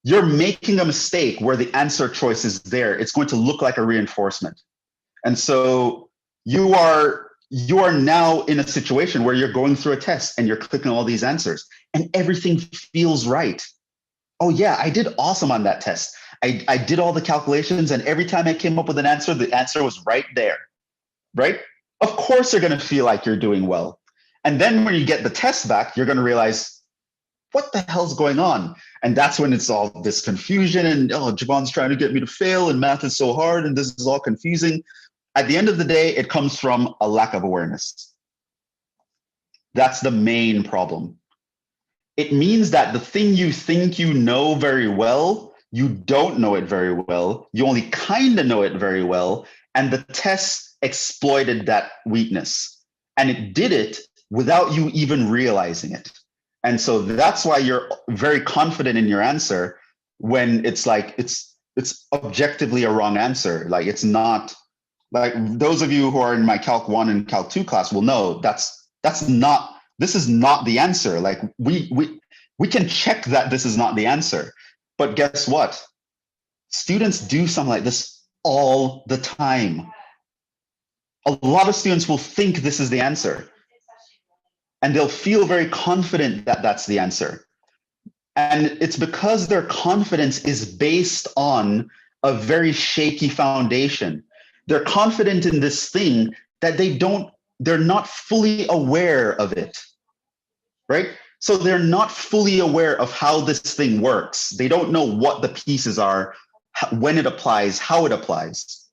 Speaker 1: you're making a mistake where the answer choice is there. It's going to look like a reinforcement. And so you are now in a situation where you're going through a test and you're clicking all these answers and everything feels right. Oh yeah, I did awesome on that test. I did all the calculations and every time I came up with an answer, the answer was right there, right? Of course you're going to feel like you're doing well. And then when you get the test back, you're going to realize, what the hell's going on? And that's when it's all this confusion and, oh, Jhevon's trying to get me to fail and math is so hard and this is all confusing. At the end of the day, it comes from a lack of awareness. That's the main problem. It means that the thing you think you know very well, you don't know it very well. You only kind of know it very well. And the test exploited that weakness. And it did it without you even realizing it. And so that's why you're very confident in your answer when it's like it's objectively a wrong answer. Like it's not, like those of you who are in my Calc 1 and Calc 2 class will know this is not the answer. Like we can check that this is not the answer. But guess what? Students do something like this all the time. A lot of students will think this is the answer. And they'll feel very confident that that's the answer. And it's because their confidence is based on a very shaky foundation. They're confident in this thing that they're not fully aware of it, right? So they're not fully aware of how this thing works. They don't know what the pieces are, when it applies, how it applies,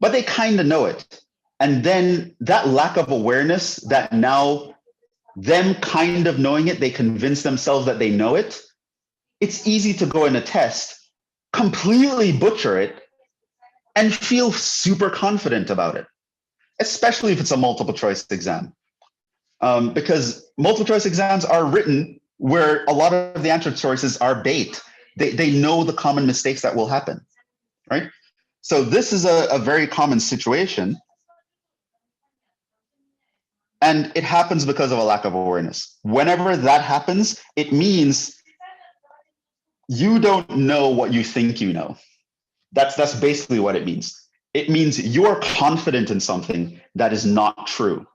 Speaker 1: but they kind of know it. And then that lack of awareness, that now them kind of knowing it, they convince themselves that they know it. It's easy to go in a test, completely butcher it, and feel super confident about it, especially if it's a multiple choice exam. Because multiple choice exams are written where a lot of the answer choices are bait. They know the common mistakes that will happen, right? So this is a very common situation. And it happens because of a lack of awareness. Whenever that happens, it means You don't know what you think you know. That's basically what it means. It means you're confident in something that is not true.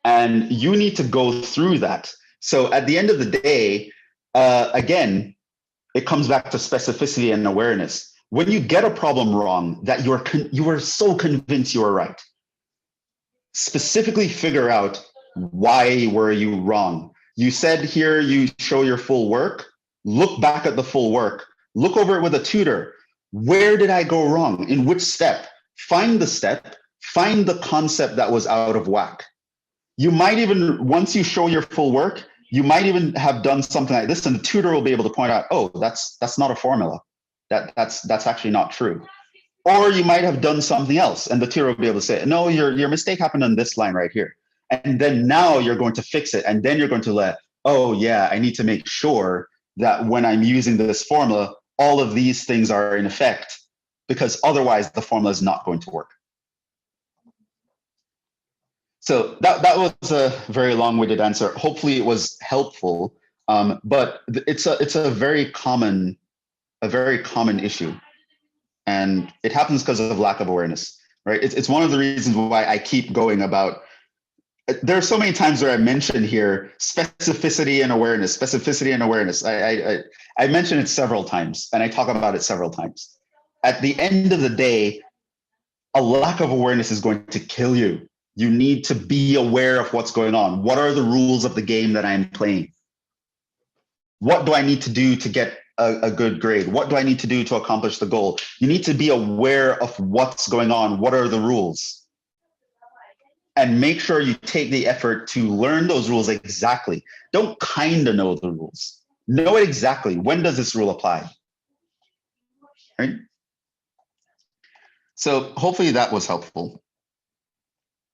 Speaker 1: And you need to go through that. So at the end of the day, again, it comes back to specificity and awareness. When you get a problem wrong that you are so convinced you are right, specifically figure out, why were you wrong? You said here you show your full work. Look back at the full work. Look over it with a tutor. Where did I go wrong? In which step? Find the step. Find the concept that was out of whack. You might even, once you show your full work, you might even have done something like this, and the tutor will be able to point out, oh, that's not a formula. That's actually not true. Or you might have done something else, and the tutor will be able to say, no, your mistake happened on this line right here. And then now you're going to fix it. And then you're going to let, oh yeah, I need to make sure that when I'm using this formula, all of these things are in effect, because otherwise the formula is not going to work. So that was a very long-winded answer. Hopefully it was helpful, but it's a very common issue. And it happens because of lack of awareness, right? It's one of the reasons why I keep going about, there are so many times where I mention here specificity and awareness, specificity and awareness. I mention it several times, and I talk about it several times. At the end of the day, a lack of awareness is going to kill you. You need to be aware of what's going on. What are the rules of the game that I'm playing? What do I need to do to get a good grade? What do I need to do to accomplish the goal? You need to be aware of what's going on. What are the rules? And make sure you take the effort to learn those rules exactly. Don't kind of know the rules. Know it exactly. When does this rule apply? Right? So hopefully that was helpful.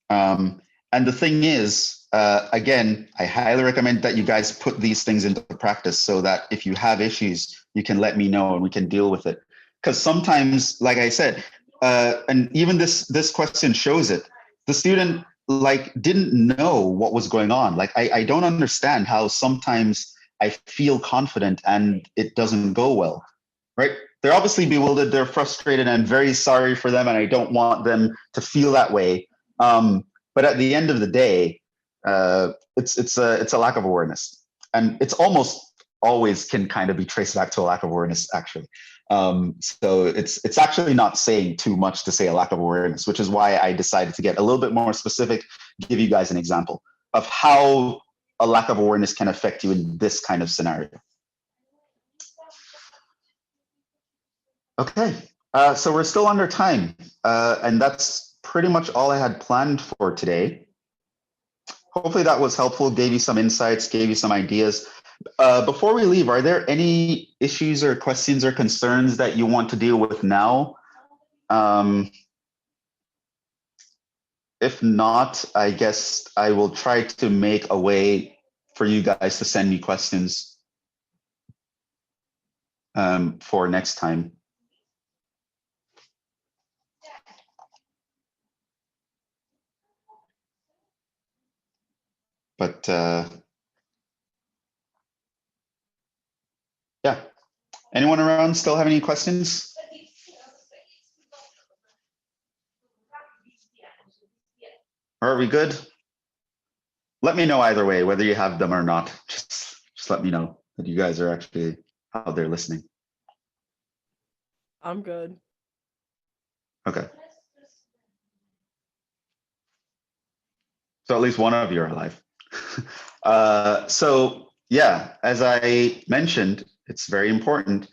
Speaker 1: And the thing is, again, I highly recommend that you guys put these things into practice so that if you have issues, you can let me know and we can deal with it. Because sometimes, like I said, and even this question shows it, the student didn't know what was going on. I don't understand how sometimes I feel confident and it doesn't go well, right? They're obviously bewildered, they're frustrated, and I'm very sorry for them, and I don't want them to feel that way. But at the end of the day, it's a lack of awareness, and it's almost always can kind of be traced back to a lack of awareness, actually. So it's actually not saying too much to say a lack of awareness, which is why I decided to get a little bit more specific, give you guys an example of how a lack of awareness can affect you in this kind of scenario. Okay, so we're still under time, and that's pretty much all I had planned for today. Hopefully that was helpful, gave you some insights, gave you some ideas. Before we leave, are there any issues or questions or concerns that you want to deal with now? If not, I guess I will try to make a way for you guys to send me questions for next time. But yeah, anyone around still have any questions? Are we good? Let me know either way, whether you have them or not. Just let me know that you guys are actually out there listening.
Speaker 2: I'm good.
Speaker 1: Okay. So at least one of you are alive. So yeah, as I mentioned, it's very important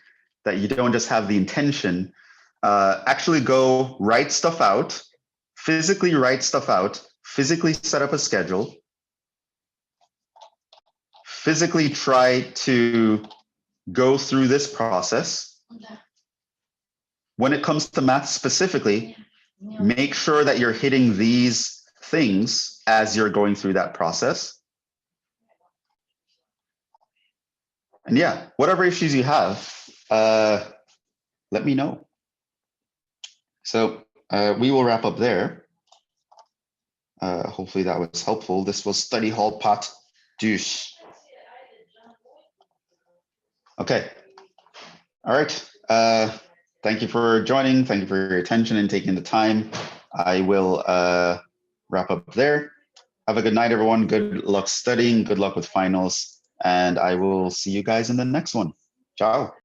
Speaker 1: that you don't just have the intention, actually go write stuff out, physically write stuff out, physically set up a schedule, physically try to go through this process. When it comes to math specifically, make sure that you're hitting these things as you're going through that process. And yeah, whatever issues you have, let me know. So we will wrap up there. Hopefully that was helpful. This was Study Hall Part 2. Okay. All right. Thank you for joining. Thank you for your attention and taking the time. I will wrap up there. Have a good night, everyone. Good luck studying. Good luck with finals. And I will see you guys in the next one. Ciao.